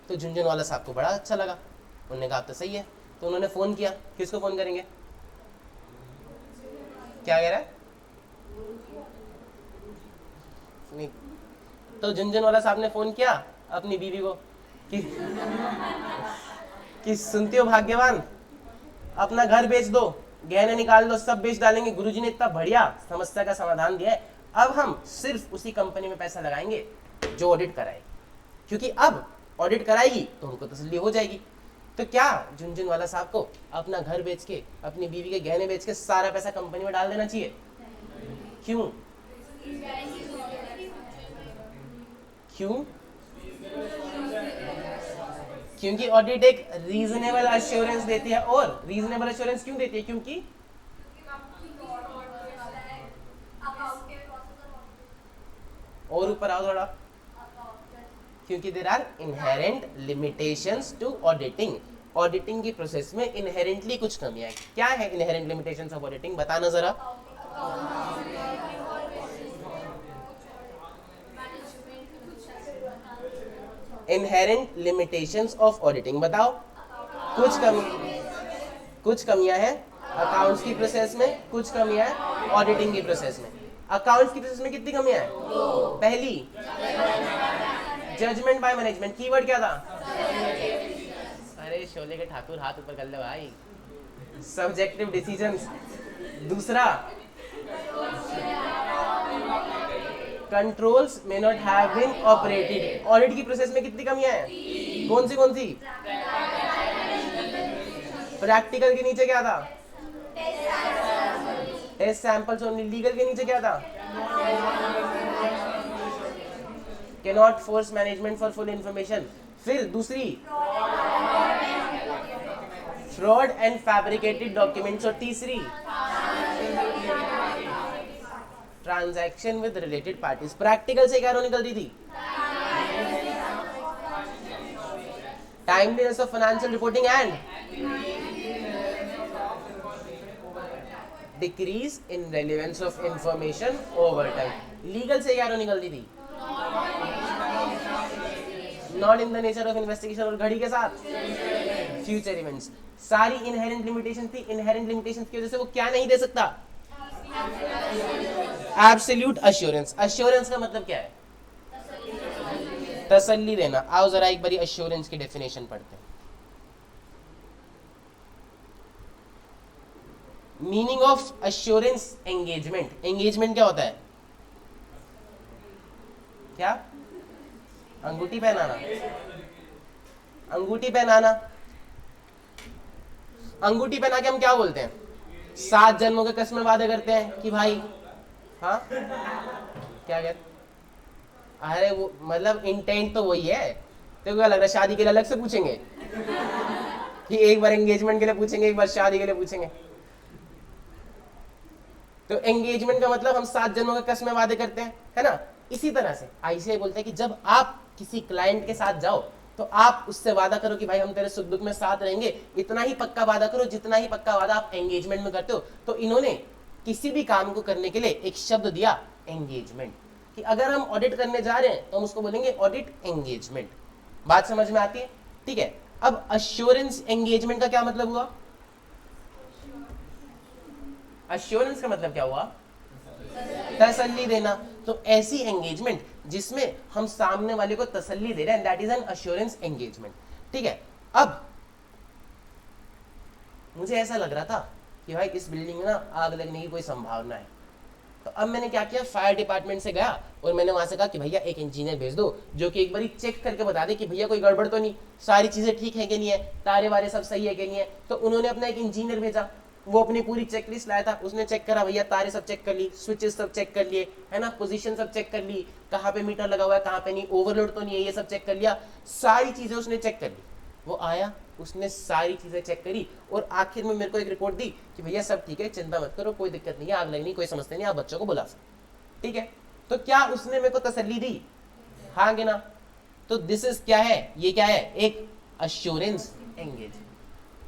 तो झुनझुनवाला साहब को बड़ा अच्छा लगा। उन्होंने कहा तो सही है। तो उन्होंने फोन किया। किसको फोन करेंगे? क्या कह रहा है? नहीं। तो झुनझुनवाला साहब ने फोन किया अपनी बीवी को कि सुनते हो भाग्यवान, अपना घर बेच दो, गहने निकाल दो, सब बेच डालेंगे, गुरुजी ने इतना बढ़िया समस्या का समाधान दिया है, अब हम सिर्फ उसी कंपनी में पैसा लगाएंगे जो ऑडिट कराए, क्योंकि अब ऑडिट कराएगी तो उनको तसल्ली हो जाएगी। तो क्या झुनझुनवाला साहब को अपना घर बेच के, अपनी बीवी के गहने बेच के सारा पैसा कंपनी में डाल देना चाहिए? क्यों? क्यों? क्योंकि ऑडिट एक रीजनेबल अश्योरेंस देती है। और रीजनेबल अश्योरेंस क्यों देती है? क्योंकि और ऊपर आओ थोड़ा, क्योंकि there are inherent limitations to auditing. Auditing की प्रोसेस में इनहेरेंटली कुछ कमियां हैं। क्या है इनहेरेंट लिमिटेशंस ऑफ ऑडिटिंग, बताना जरा। इनहेरेंट लिमिटेशंस ऑफ ऑडिटिंग बताओ। कुछ कमियां हैं अकाउंट्स की प्रोसेस में, कुछ कमियां हैं ऑडिटिंग की प्रोसेस में। अकाउंट्स की प्रोसेस में कितनी कमियां हैं? पहली, जजमेंट बाय मैनेजमेंट। कीवर्ड क्या था? अरे शोले के ठाकुर हाथ ऊपर कर ले भाई। Subjective decisions. दूसरा, controls may not have been operated. Audit की प्रोसेस में कितनी कमियां हैं? कौन सी? प्रैक्टिकल के नीचे क्या था? Test samples only. लीगल के नीचे क्या था? Cannot force management for full information. फिर दूसरी, फ्रॉड एंड फैब्रिकेटेड डॉक्यूमेंट्स। और तीसरी, transaction with related parties. Practical से क्या निकलती थी? Timeliness of financial reporting and decrease in relevance of information over time. Legal से क्या निकलती थी? Not in the nature of investigation. और घड़ी के साथ फ्यूचर इवेंट्स। सारी इनहेरेंट लिमिटेशन थी। इनहेरेंट लिमिटेशन की वजह से वो क्या नहीं दे सकता? Absolute assurance. अश्योरेंस का मतलब क्या है? तसल्ली देना। आओ जरा एक बारी अश्योरेंस की डेफिनेशन पढ़ते हैं। Meaning of assurance engagement. Engagement क्या होता है? क्या? अंगूठी पहनाना। अंगूठी पहनाना। अंगूठी पहना के हम क्या बोलते हैं? 7 जन्मों के कसम वादे करते हैं कि भाई, हाँ क्या कहते? अरे वो मतलब इंटेंट तो वही है। तो क्या लग रहा है शादी के लिए अलग से पूछेंगे कि एक बार एंगेजमेंट के लिए पूछेंगे, एक बार शादी के लिए पूछेंगे? तो एंगेजमेंट का मतलब हम 7 जन्मों के कसम वादे करते हैं, है ना? इसी तरह से आईसीआई बोलते हैं कि जब आप किसी क्लाइंट के साथ जाओ तो आप उससे वादा करो कि भाई हम तेरे सुख दुख में साथ रहेंगे। इतना ही पक्का वादा करो जितना ही पक्का वादा आप एंगेजमेंट में करते हो। तो इन्होंने किसी भी काम को करने के लिए एक शब्द दिया, एंगेजमेंट, कि अगर हम ऑडिट करने जा रहे हैं तो हम उसको बोलेंगे ऑडिट एंगेजमेंट। बात समझ में आती है? ठीक है। अब अश्योरेंस एंगेजमेंट का क्या मतलब हुआ? अश्योरेंस का मतलब क्या हुआ? तसल्ली देना। तो ऐसी एंगेजमेंट जिसमें हम सामने वाले को तसल्ली दे रहे हैं, that is an assurance engagement. ठीक है। अब मुझे ऐसा लग रहा था कि भाई इस बिल्डिंग में ना आग लगने की कोई संभावना है। तो अब मैंने क्या किया, फायर डिपार्टमेंट से गया और मैंने वहां से कहा कि भैया एक इंजीनियर भेज दो जो कि एक बार चेक करके बता दे कि भैया कोई गड़बड़ तो नहीं, सारी चीजें ठीक है कि नहीं है, तारे वारे सब सही है कि नहीं है। तो उन्होंने अपना एक इंजीनियर भेजा, वो अपनी पूरी चेकलिस्ट लाया था। उसने चेक करा, भैया तारे सब चेक कर ली, स्विचेस सब चेक कर लिए, है ना, पोजीशन सब चेक कर ली, कहाँ पे मीटर लगा हुआ है कहाँ पे नहीं, ओवरलोड तो नहीं है, ये सब चेक कर लिया। सारी चीजें उसने चेक कर ली। वो आया, उसने सारी चीजें चेक करी और आखिर में मेरे को एक रिपोर्ट दी कि भैया सब ठीक है, चिंता मत करो, कोई दिक्कत नहीं है, आग लगनी कोई समस्या नहीं, आप बच्चों को बुला सकते। ठीक है। तो क्या उसने मेरे को तसल्ली दी? हाँ कि ना? तो दिस इज क्या है? ये क्या है? एक अश्योरेंस एंगेज।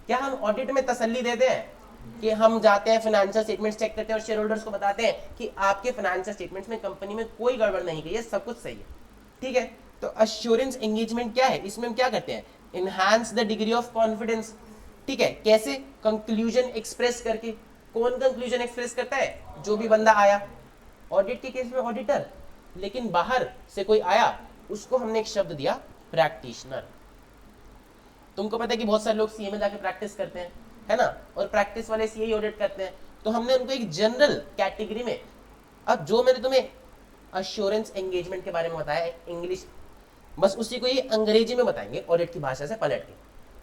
क्या हम ऑडिट में तसल्ली देते हैं कि हम जाते हैं फाइनेंशियल स्टेटमेंट्स चेक करते हैं और शेयर होल्डर्स को बताते हैं कि आपके फाइनेंशियल स्टेटमेंट्स में कंपनी में कोई गड़बड़ नहीं की है, सब कुछ सही है? ठीक है। तो अश्योरेंस एंगेजमेंट क्या है? इसमें हम क्या करते हैं? Enhance the degree of confidence. ठीक है। कैसे? कंक्लूजन एक्सप्रेस करके। कौन कंक्लूजन एक्सप्रेस करता है? जो भी बंदा आया। ऑडिट के केस में ऑडिटर, लेकिन बाहर से कोई आया, उसको हमने एक शब्द दिया प्रैक्टिशनर। तुमको पता है कि बहुत सारे लोग सीए में जाके प्रैक्टिस करते हैं, है ना, और प्रैक्टिस वाले सीए ऑडिट करते हैं, तो हमने उनको एक जनरल कैटेगरी में, अब जो मैंने तुम्हें अश्योरेंस एंगेजमेंट के बारे में बताया है इंग्लिश, बस उसी को ये अंग्रेजी में बताएंगे ऑडिट की भाषा से पलट के,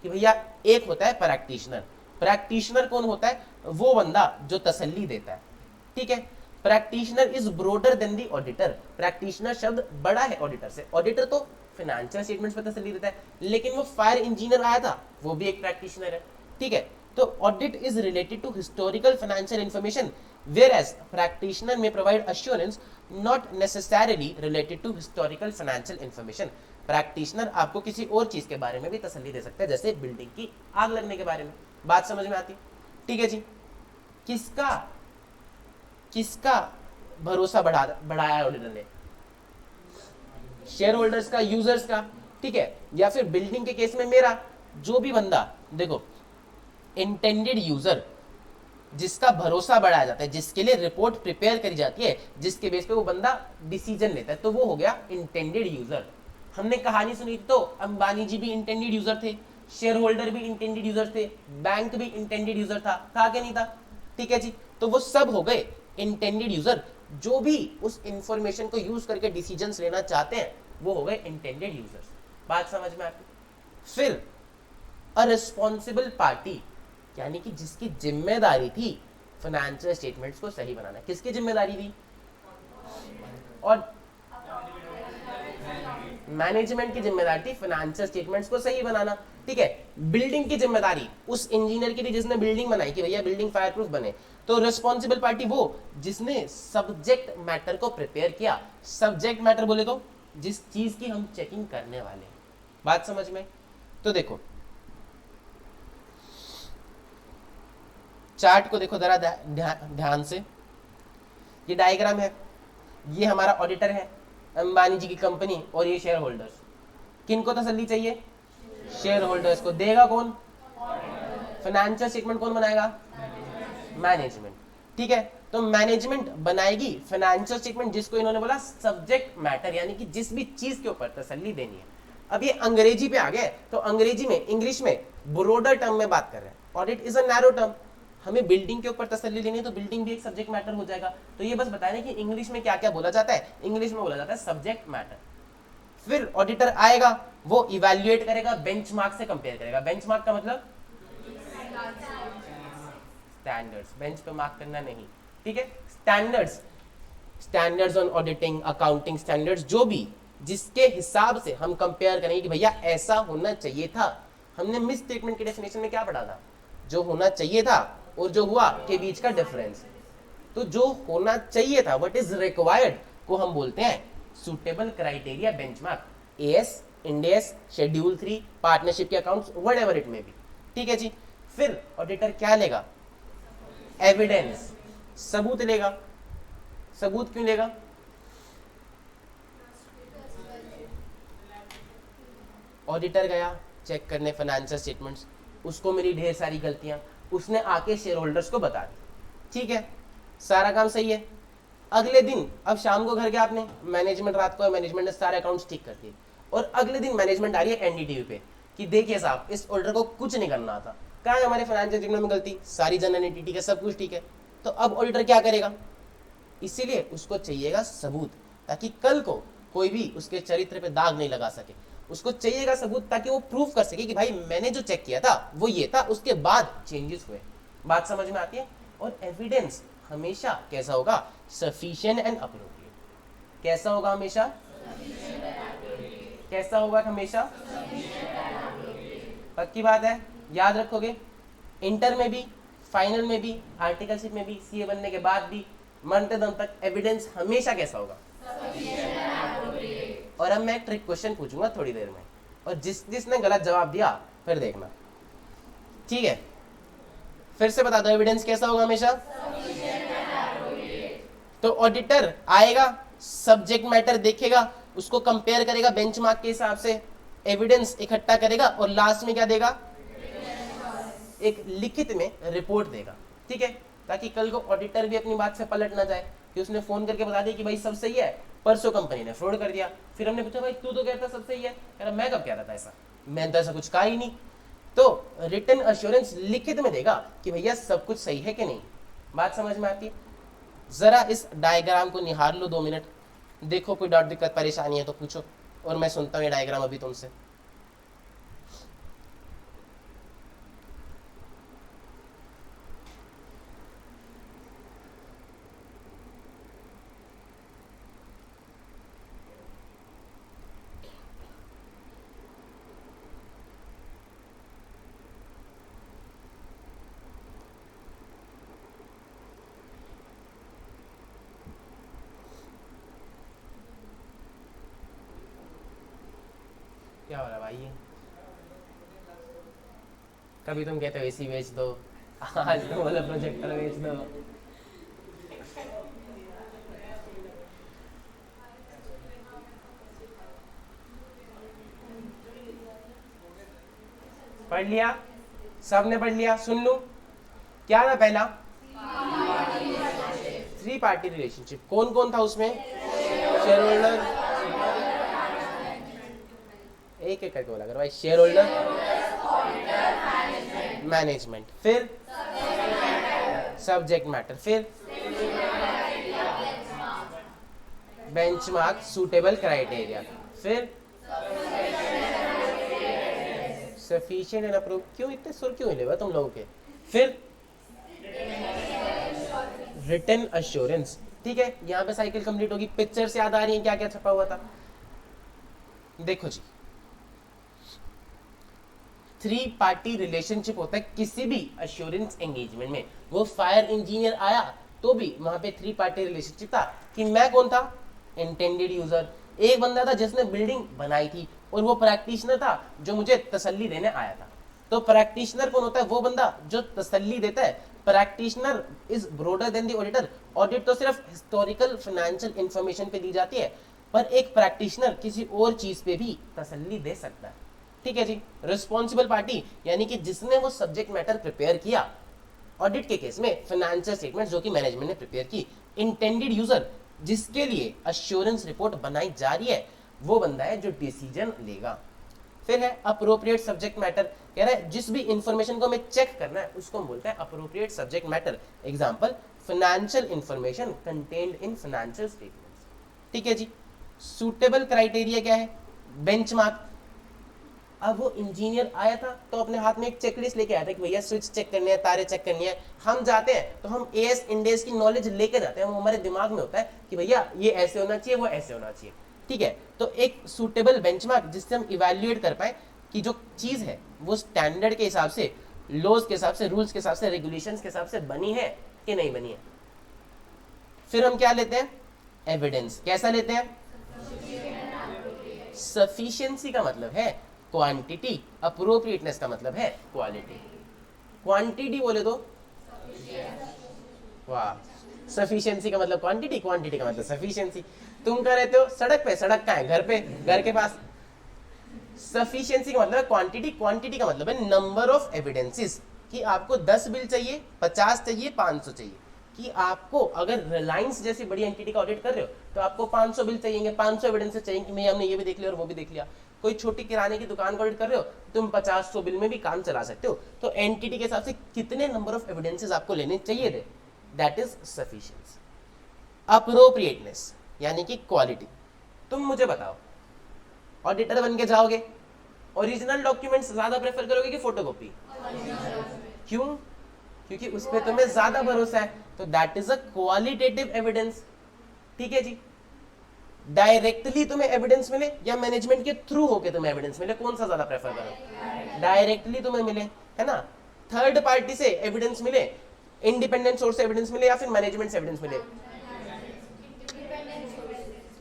कि भैया एक होता है प्रैक्टिशनर। प्रैक्टिशनर कौन होता है? वो बंदा जो तसल्ली देता है, ठीक है। Practitioner is broader than the auditor. Practitioner शब्द बड़ा है ऑडिटर से। ऑडिटर तो फाइनेंशियल स्टेटमेंट्स पर तसल्ली देता है, लेकिन वो फायर इंजीनियर आया था, वो भी एक प्रैक्टिशनर है, ठीक है। तो audit is related to historical financial information, whereas practitioner may provide assurance not necessarily related to historical financial information। Practitioner आपको किसी और चीज के बारे में भी तसल्ली दे सकता है, जैसे बिल्डिंग की आग लगने के बारे में। बात समझ में आती? ठीक है जी। किसका किसका भरोसा बढ़ाया ऑडिटर ने? शेयर होल्डर्स का, यूजर्स का, ठीक है। या फिर बिल्डिंग के केस में मेरा, जो भी बंदा, देखो इंटेंडेड यूजर जिसका भरोसा बढ़ाया जाता है, जिसके लिए रिपोर्ट प्रिपेयर करी जाती है, जिसके बेस पे वो बंदा डिसीजन लेता है, तो वो हो गया इंटेंडेड यूजर। हमने कहानी सुनी तो अंबानी जी भी इंटेंडेड यूजर थे, शेयर होल्डर भी इंटेंडेड यूजर थे, बैंक भी इंटेंडेड यूजर था कि नहीं था? ठीक है जी। तो वो सब हो गए इंटेंडेड यूजर, जो भी उस इंफॉर्मेशन को यूज करके डिसीजंस लेना चाहते हैं, वो हो गए इंटेंडेड यूजर्स। बात समझ में आती? फिर अ रिस्पॉन्सिबल पार्टी, यानी कि जिसकी जिम्मेदारी थी फाइनेंशियल स्टेटमेंट्स को सही बनाना। किसकी जिम्मेदारी थी? और मैनेजमेंट की जिम्मेदारी थी फाइनेंशियल स्टेटमेंट्स को सही बनाना, ठीक है। बिल्डिंग की जिम्मेदारी उस इंजीनियर की थी जिसने बिल्डिंग बनाई, कि भैया बिल्डिंग फायर प्रूफ बने। तो रिस्पॉन्सिबल पार्टी वो जिसने सब्जेक्ट मैटर को प्रिपेयर किया। सब्जेक्ट मैटर बोले तो जिस चीज की हम चेकिंग करने वाले हैं। बात समझ में? तो देखो चार्ट को देखो जरा ध्यान से। ये डायग्राम है, ये हमारा ऑडिटर है, अंबानी जी की कंपनी, और ये शेयर होल्डर्स। किनको तसल्ली चाहिए? शेयर होल्डर्स को। देगा कौन? फाइनेंशियल स्टेटमेंट कौन बनाएगा? मैनेजमेंट, ठीक है। तो मैनेजमेंट बनाएगी फाइनेंशियल स्टेटमेंट, जिसको इन्होंने बोला सब्जेक्ट मैटर, यानी कि जिस भी चीज के ऊपर तसल्ली देनी है। अब ये अंग्रेजी पे आ गए, तो अंग्रेजी में, इंग्लिश में ब्रॉडर टर्म में बात कर रहे हैं। Audit is a narrow term. हमें बिल्डिंग के ऊपर तसल्ली लेनी है, तो बिल्डिंग भी एक सब्जेक्ट मैटर हो जाएगा। तो ये बस बताया कि इंग्लिश में क्या क्या बोला जाता है। इंग्लिश में बोला जाता है सब्जेक्ट मैटर। फिर ऑडिटर आएगा, वो इवैल्यूएट करेगा, बेंचमार्क से कंपेयर करेगा। बेंचमार्क का मतलब स्टैंडर्ड्स, बेंच पे मार्क करना नहीं, ठीक है। Standards, standards on auditing, accounting standards, जो भी जिसके हिसाब से हम कंपेयर करेंगे कि भैया ऐसा होना चाहिए था। हमने मिस स्टेटमेंट के डेफिनेशन में क्या पढ़ा था? जो होना चाहिए था और जो हुआ के बीच का डिफरेंस। तो जो होना चाहिए था, व्हाट इज रिक्वायर्ड, को हम बोलते हैं suitable criteria benchmark. AS, Ind AS, schedule 3, partnership के accounts, whatever it may be, ठीक है जी। फिर ऑडिटर क्या लेगा? एविडेंस, सबूत लेगा। सबूत क्यों लेगा? ऑडिटर गया चेक करने फाइनेंशियल स्टेटमेंट्स, उसको मिली ढेर सारी गलतियां, उसने आके शेयर होल्डर्स को बता दी, ठीक है, सारा काम सही है। अगले दिन, अब शाम को घर गया आपने, मैनेजमेंट रात को, मैनेजमेंट ने सारे अकाउंट्स ठीक कर दिए, और अगले दिन मैनेजमेंट आ रही है एनडीटीवी पे कि देखिए साहब, इस ऑर्डर को कुछ नहीं करना था, कहाँ है हमारे फाइनेंशियल स्टेटमेंट में गलती, सारी जनरल एंटिटी ठीक है, सब कुछ ठीक है। तो अब ऑडिटर क्या करेगा? इसीलिए उसको चाहिएगा सबूत, ताकि कल को कोई भी उसके चरित्र पे दाग नहीं लगा सके। उसको चाहिएगा सबूत, ताकि वो प्रूफ कर सके कि भाई मैंने जो चेक किया था वो ये था, उसके बाद चेंजेस हुए। बात समझ में आती है? और एविडेंस हमेशा कैसा होगा? Sufficient and appropriate. कैसा होगा हमेशा? कैसा होगा हमेशा? पक्की बात है, याद रखोगे। इंटर में भी, फाइनल में भी, आर्टिकलशिप में भी, सीए बनने के बाद भी, मरते दम तक एविडेंस हमेशा कैसा होगा? और अब मैं एक ट्रिक क्वेश्चन पूछूंगा थोड़ी देर में, और जिसने गलत जवाब दिया फिर देखना, ठीक है। फिर से बता दो, एविडेंस कैसा होगा हमेशा? तो ऑडिटर आएगा, सब्जेक्ट मैटर देखेगा, उसको कंपेयर करेगा बेंचमार्क के हिसाब से, एविडेंस इकट्ठा करेगा, और लास्ट में क्या देगा? एक लिखित में रिपोर्ट देगा, ठीक है, ताकि कल को ऑडिटर भी अपनी बात से पलट ना जाए। कि उसने फोन करके बता दिया कि भाई सब सही है, परसों कंपनी ने फ्रॉड कर दिया। फिर हमने पूछा भाई तू तो कहता सब सही है, कह रहा मैं कब कह रहा था ऐसा, मैंने तो ऐसा कुछ कहा ही नहीं। तो रिटन अश्योरेंस लिखित में देगा कि भैया सब कुछ सही है कि नहीं। बात समझ में आती है? जरा इस डायग्राम को निहार लो 2 मिनट, देखो कोई डाउट दिक्कत परेशानी है तो पूछो, और मैं सुनता हूँ ये डायग्राम अभी तुमसे। क्या हो रहा है भाई? ये कभी तुम कहते हो एसी बेच दो, आज तुम बोलो प्रोजेक्टर बेच दो। पढ़ लिया? सबने पढ़ लिया? सुन लूं क्या था पहला? 3 पार्टी रिलेशनशिप। कौन कौन था उसमें? शेयर होल्डर, एक एक करके बोला कर भाई। शेयर होल्डर, मैनेजमेंट, फिर सब्जेक्ट मैटर, फिर बेंचमार्क, सूटेबल क्राइटेरिया, फिर सफिशिएंट एंड अप्रूव। क्यों इतने सुर क्यों हिले हुए तुम लोगों के? फिर रिटन अश्योरेंस। ठीक है, यहां पे साइकिल कंप्लीट होगी। पिक्चर से याद आ रही है क्या क्या छपा हुआ था? देखो जी, 3 पार्टी रिलेशनशिप होता है किसी भी अश्योरेंस एंगेजमेंट में। वो फायर इंजीनियर आया तो भी वहां पे 3 पार्टी रिलेशनशिप था कि मैं कौन था? Intended user. एक बंदा था जिसने बिल्डिंग बनाई थी, और वो प्रैक्टिशनर था जो मुझे तसल्ली देने आया था। तो प्रैक्टिशनर कौन होता है? वो बंदा जो तसल्ली देता है। Practitioner is broader then the auditor. Audit तो सिर्फ हिस्टोरिकल फाइनेंशियल इंफॉर्मेशन पे दी जाती है, पर एक प्रैक्टिशनर किसी और चीज पे भी तसल्ली दे सकता है। ठीक है जी। रिस्पॉन्सिबल पार्टी यानी कि जिसने वो सब्जेक्ट मैटर प्रिपेयर किया, ऑडिट के केस में फाइनेंशियल स्टेटमेंट जो कि मैनेजमेंट ने प्रिपेयर की। इंटेंडेड यूजर जिसके लिए अश्योरेंस रिपोर्ट बनाई जा रही है, वो बंदा है जो डिसीजन लेगा। फिर है अप्रोप्रिएट सब्जेक्ट मैटर, कह रहा है जिस भी इंफॉर्मेशन को हमें चेक करना है उसको हम बोलते हैं appropriate subject matter. Example financial information contained in financial statements. ठीक है जी। सूटेबल क्राइटेरिया क्या है? बेंचमार्क। अब वो इंजीनियर आया था तो अपने हाथ में एक चेकलिस्ट लेके आया था कि भैया स्विच चेक करनी है, तारे चेक करनी है। हम जाते हैं तो हम एएस इंडेस की नॉलेज लेके जाते हैं, वो हमारे दिमाग में होता है कि भैया ये ऐसे होना चाहिए, वो ऐसे होना चाहिए। ठीक है, तो एक सूटेबल बेंचमार्क जिससे हम इवैल्यूएट कर पाए कि जो चीज है वो स्टैंडर्ड के हिसाब से, लॉज के हिसाब से, रूल्स के हिसाब से, रेगुलेशंस के हिसाब से बनी है कि नहीं बनी है। फिर हम क्या लेते हैं? एविडेंस। कैसा लेते हैं? सफिशिएंसी का मतलब है क्वांटिटी, अप्रोप्रिएटनेस का मतलब है क्वालिटी। क्वांटिटी बोले तो वाह, सफिशिएंसी का मतलब क्वांटिटी, क्वांटिटी का मतलब सफिशिएंसी। तुम कह रहते हो सड़क पे, सड़क कहाँ है? घर पे, घर के पास। सफिशिएंसी का मतलब है क्वांटिटी, क्वांटिटी का मतलब है नंबर ऑफ एविडेंसेस, कि आपको 10 बिल चाहिए, 50 चाहिए, 500 चाहिए। कि आपको अगर रिलायंस जैसी बड़ी एंटिटी का ऑडिट कर रहे हो तो आपको 500 बिल चाहिए, 500 एविडेंसेस चाहिए कि भैया हमने ये भी देख लिया और वो भी देख लिया। कोई छोटी किराने की दुकान का ऑडिट कर रहे हो, तुम 50-100 बिल में भी काम चला सकते हो। तो एंटिटी के हिसाब से कितने नंबर ऑफ एविडेंसेस आपको लेने चाहिए थे, दैट इज सफिशिएंसी। अप्रोप्रिएटनेस यानी कि क्वालिटी। तुम मुझे बताओ, ऑडिटर बन के जाओगे, ओरिजिनल डॉक्यूमेंट्स ज्यादा प्रेफर करोगे कि फोटोकॉपी? क्यों? क्योंकि उस पर तुम्हें ज्यादा भरोसा है, तो that is a qualitative evidence. ठीक है जी। डायरेक्टली तुम्हें एविडेंस मिले या मैनेजमेंट के थ्रू होके तुम्हें एविडेंस मिले, कौन सा ज्यादा प्रेफर करो? डायरेक्टली तुम्हें मिले, है ना। थर्ड पार्टी से एविडेंस मिले, इंडिपेंडेंट सोर्स से एविडेंस मिले, या फिर मैनेजमेंट से एविडेंस मिले।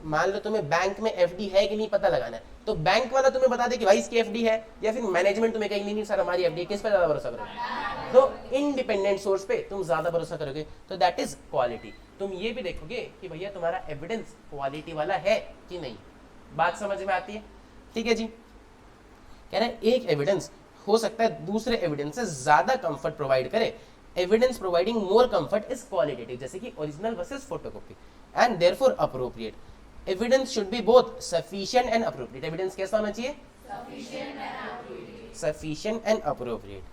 मान लो तुम्हें बैंक में एफडी है कि नहीं पता लगाना है, तो बैंक वाला तुम्हें बता दे कि भाई इसकी एफडी है, या फिर मैनेजमेंट तुम्हें कहेगी नहीं सर हमारी एफडी है, किस पे ज्यादा भरोसा करोगे? तो इंडिपेंडेंट सोर्स पे तुम ज्यादा भरोसा करोगे, तो दैट इज क्वालिटी। तुम ये भी देखोगे कि भैया तुम्हारा एविडेंस क्वालिटी वाला है कि नहीं। बात समझ में आती है? ठीक है जी। कह रहे हैं एक एविडेंस हो सकता है दूसरे एविडेंस से ज्यादा कंफर्ट प्रोवाइड करे evidence providing more comfort is qualitative, जैसे कि original versus photocopy, and therefore appropriate. Evidence should be both sufficient and appropriate. Evidence कैसा होना चाहिए? Sufficient and appropriate.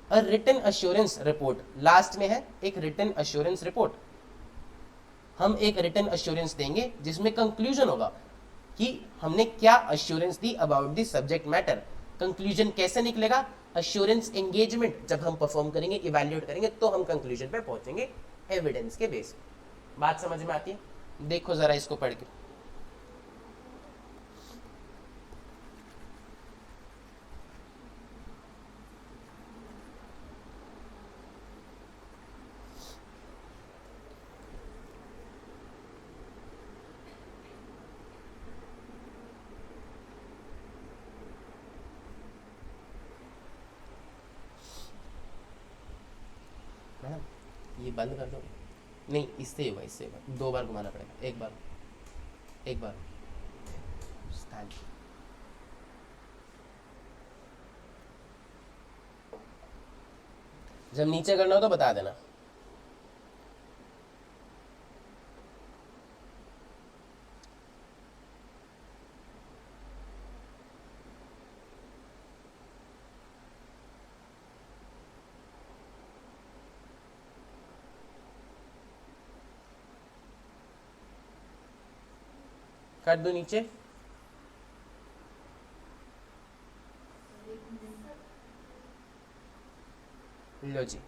A written assurance report, last में है एक रिटन अश्योरेंस रिपोर्ट। हम एक रिटन अश्योरेंस देंगे जिसमें कंक्लूजन होगा कि हमने क्या assurance the about the subject matter. Conclusion कैसे निकलेगा? अश्योरेंस एंगेजमेंट जब हम परफॉर्म करेंगे, इवैल्यूएट करेंगे, तो हम कंक्लूजन पे पहुंचेंगे एविडेंस के बेस। बात समझ में आती है? देखो जरा इसको पढ़ के। मैडम ये बंद कर दो। नहीं, इससे होगा, इससे होगा। 2 बार घुमाना पड़ेगा, एक बार stand। जब नीचे करना हो तो बता देना। कर दो नीचे। लो जी,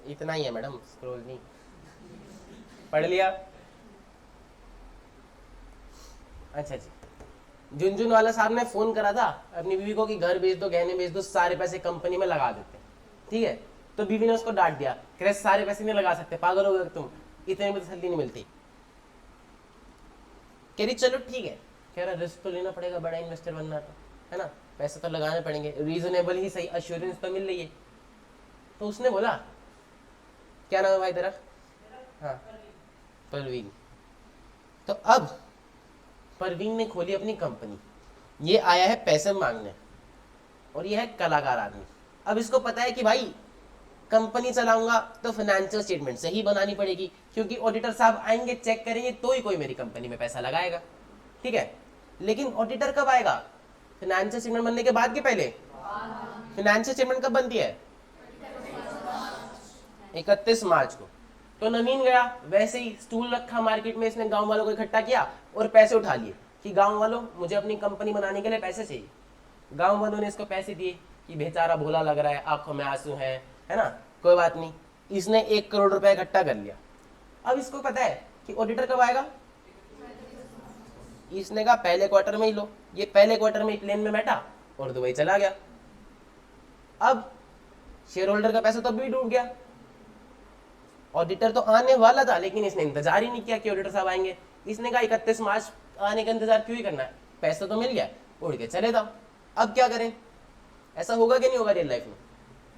इतना ही है मैडम, स्क्रॉल नहीं। पढ़ लिया? अच्छा जी। झुनझुन वाला साहब ने फोन करा था अपनी बीवी को कि घर भेज दो, गहने भेज दो, सारे पैसे कंपनी में लगा देते। ठीक है, तो बीवी ने उसको डांट दिया, कह रहे सारे पैसे नहीं लगा सकते, पागल हो गए तुम, इतने में तसल्ली नहीं मिलती। कह रही चलो ठीक है, कह रहा रिस्क तो लेना पड़ेगा, बड़ा इन्वेस्टर बनना तो है ना, पैसे तो लगाने पड़ेंगे, रीजनेबल ही सही, अश्योरेंस तो मिल रही है। तो उसने बोला, क्या नाम है भाई तेरा? हाँ, परवीन। तो अब परवीन ने खोली अपनी कंपनी, ये आया है पैसे मांगने, और ये है कलाकार आदमी। अब इसको पता है कि भाई कंपनी चलाऊंगा तो फाइनेंशियल स्टेटमेंट सही बनानी पड़ेगी, क्योंकि ऑडिटर साहब आएंगे, चेक करेंगे, तो ही कोई मेरी कंपनी में पैसा लगाएगा। ठीक है, लेकिन ऑडिटर कब आएगा? फाइनेंशियल स्टेटमेंट बनने के बाद के पहले? फाइनेंशियल स्टेटमेंट कब बनती है? 31 मार्च को। तो नवीन गया, वैसे ही स्टूल रखा मार्केट में, इसने गांव वालों को इकट्ठा किया और पैसे उठा लिए कि गांव वालों मुझे अपनी कंपनी बनाने के लिए पैसे चाहिए। गांव वालों ने इसको पैसे दिए कि बेचारा भोला लग रहा है, आंखों में आंसू है ना, कोई बात नहीं। इसने 1 करोड़ रुपए इकट्ठा कर लिया। अब इसको पता है कि ऑडिटर कब आएगा। इसने कहा पहले क्वार्टर में ही लो। ये पहले क्वार्टर में ही प्लेन में बैठा और दुबई चला गया। अब शेयर होल्डर का पैसा तो अभी डूब गया। ऑडिटर तो आने वाला था, लेकिन इसने इंतजार ही नहीं किया कि ऑडिटर साहब आएंगे। इसने कहा 31 मार्च आने का इंतजार क्यों ही करना है, पैसा तो मिल गया, उड़ के चले जाओ। अब क्या करें? ऐसा होगा कि नहीं होगा रियल लाइफ में?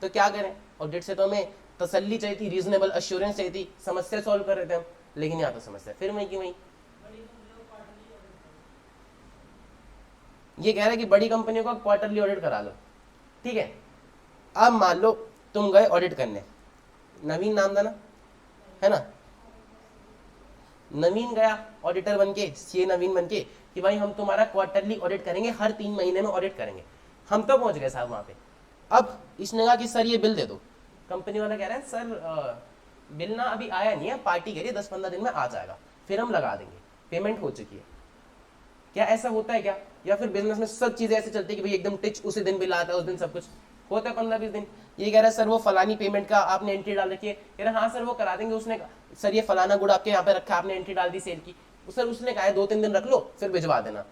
तो क्या करें? ऑडिट से तो हमें तसल्ली चाहिए थी, रीजनेबल अश्योरेंस चाहिए थी, समस्या सॉल्व कर रहे थे हम, लेकिन यहाँ तो समस्या फिर वही की वही। ये कह रहा है कि बड़ी कंपनियों का क्वार्टरली ऑडिट करा लो। ठीक है, अब मान लो तुम गए ऑडिट करने, नवीन नाम था ना, है ना, नवीन गया ऑडिटर बनके, सीए नवीन बनके कि भाई हम तुम्हारा क्वार्टरली ऑडिट करेंगे, हर 3 महीने में ऑडिट करेंगे। हम तो पहुंच गए साहब वहां पे। अब इसने कहा कि सर ये बिल दे दो। कंपनी वाला कह रहा है सर बिल ना अभी आया नहीं है, पार्टी कह रही है 10-15 दिन में आ जाएगा, फिर हम लगा देंगे, पेमेंट हो चुकी है। क्या ऐसा होता है क्या? या फिर बिजनेस में सब चीजें ऐसे चलती है कि भाई एकदम टिच उसी दिन बिल आता है, उस दिन सब कुछ होता है 15-20 दिन। ये कह रहा है सर वो फलानी पेमेंट का आपने एंट्री डाल रखी है, कह रहा है हाँ सर वो करा देंगे। उसने सर ये फलाना गुड़ आपके यहाँ पे रखा, आपने एंट्री डाल दी सेल की, सर उसने कहा है 2-3 दिन रख लो फिर भिजवा देना।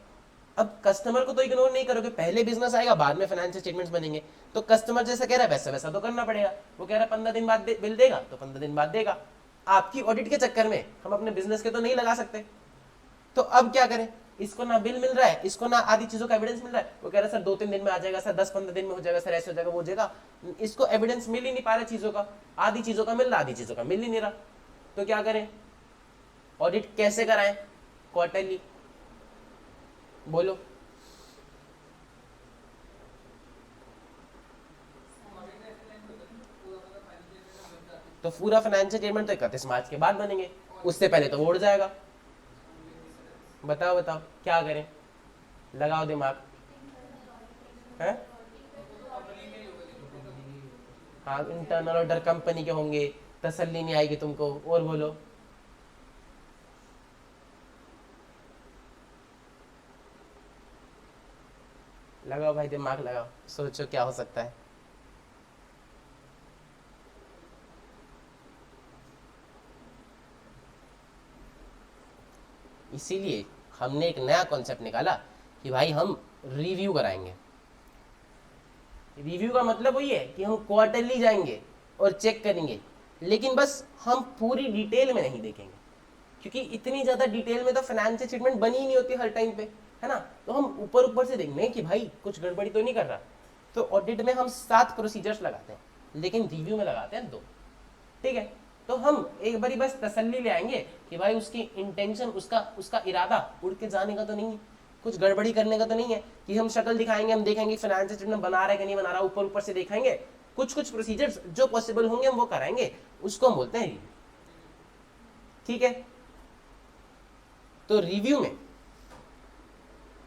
अब कस्टमर को तो इग्नोर नहीं करोगे, पहले बिजनेस आएगा बाद में फाइनेंशियल स्टेटमेंट्स बनेंगे, तो कस्टमर जैसा कह रहा है वैसा वैसा तो करना पड़ेगा। वो कह रहा है 15 दिन बाद बिल देगा तो 15 दिन बाद देगा। आपकी ऑडिट के चक्कर में हम अपने बिजनेस के तो नहीं लगा सकते, तो अब क्या करें? इसको ना बिल मिल रहा है, इसको ना आदि चीजों का एविडेंस मिल रहा है। वो कह रहा है सर 2-3 दिन में आ जाएगा, सर 10-15 दिन में हो जाएगा, सर ऐसे हो जाएगा, वो हो जाएगा। इसको एविडेंस मिल ही नहीं पा रहा चीजों का, आदि चीजों का मिल रहा, आदि चीजों का मिल ही नहीं रहा। तो क्या करें? ऑडिट कैसे कराएं? क्वार्टरली। बोलो। तो पूरा फाइनेंशियल स्टेटमेंट तो 31 मार्च के बाद बनेंगे, उससे पहले तो वो उड़ जाएगा। बताओ बताओ क्या करें? लगाओ दिमाग है। हाँ इंटरनल ऑर्डर कंपनी के होंगे, तसल्ली नहीं आएगी तुमको। और बोलो। लगाओ भाई दिमाग लगाओ, सोचो क्या हो सकता है। इसीलिए हमने एक नया कॉन्सेप्ट निकाला कि भाई हम रिव्यू कराएंगे। रिव्यू का मतलब वही है कि हम क्वार्टरली जाएंगे और चेक करेंगे, लेकिन बस हम पूरी डिटेल में नहीं देखेंगे, क्योंकि इतनी ज्यादा डिटेल में तो फाइनेंशियल स्टेटमेंट बनी ही नहीं होती हर टाइम पे, है ना। तो हम ऊपर ऊपर से देखेंगे कि भाई कुछ गड़बड़ी तो नहीं कर रहा। तो ऑडिट में हम 7 प्रोसीजर्स लगाते हैं, लेकिन रिव्यू में लगाते हैं 2। ठीक है, तो हम एक बारी बस तसल्ली ले आएंगे कि भाई उसकी इंटेंशन, उसका इरादा उड़ के जाने का तो नहीं है, कुछ गड़बड़ी करने का तो नहीं है कि हम शक्ल दिखाएंगे, हम देखेंगे फाइनेंशियल स्टेटमेंट बना रहा है कि नहीं बना रहा, ऊपर ऊपर से दिखाएंगे। कुछ कुछ प्रोसीजर्स जो पॉसिबल होंगे हम वो कराएंगे, उसको हम बोलते हैं रिव्यू। ठीक है, तो रिव्यू में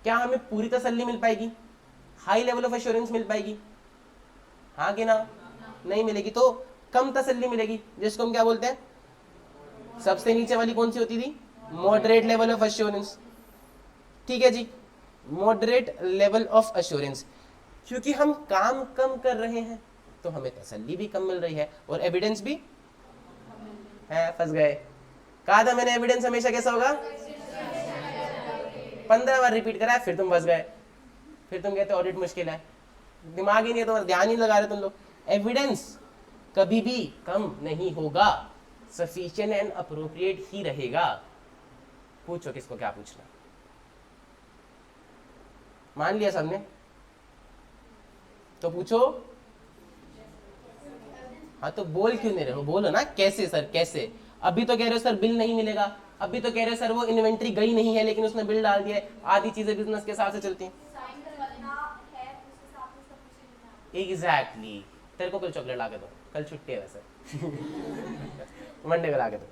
क्या हमें पूरी तसल्ली मिल पाएगी? हाई लेवल ऑफ एश्योरेंस मिल पाएगी? हाँ कि ना? नहीं मिलेगी। तो कम तसल्ली मिलेगी, जिसको हम क्या बोलते हैं? सबसे नीचे वाली कौन सी होती थी? Moderate level of assurance. ठीक है जी, मॉडरेट लेवल ऑफ एश्योरेंस। क्योंकि हम काम कम कर रहे हैं तो हमें तसल्ली भी कम मिल रही है और एविडेंस भी है। फंस गए। कहा था मैंने एविडेंस हमेशा कैसा होगा? 15 बार रिपीट करा है, फिर तुम फंस गए। फिर तुम कहते ऑडिट मुश्किल है, दिमाग ही नहीं है तुम्हारा, ध्यान ही लगा रहे तुम लोग। एविडेंस कभी भी कम नहीं होगा, सफिशिएंट एंड अप्रोप्रिएट ही रहेगा। पूछो किसको क्या पूछना। मान लिया सबने, तो पूछो। हाँ तो बोल क्यों नहीं रहे हो? बोलो ना कैसे सर कैसे। अभी तो कह रहे हो सर बिल नहीं मिलेगा, अभी तो कह रहे हो सर वो इन्वेंट्री गई नहीं है लेकिन उसने बिल डाल दिया है। आधी चीजें बिजनेस के हिसाब से चलती हैं। एग्जैक्टली। तेरे को कल चॉकलेट ला के दो, कल छुट्टी है वैसे मंडे को ला के दो।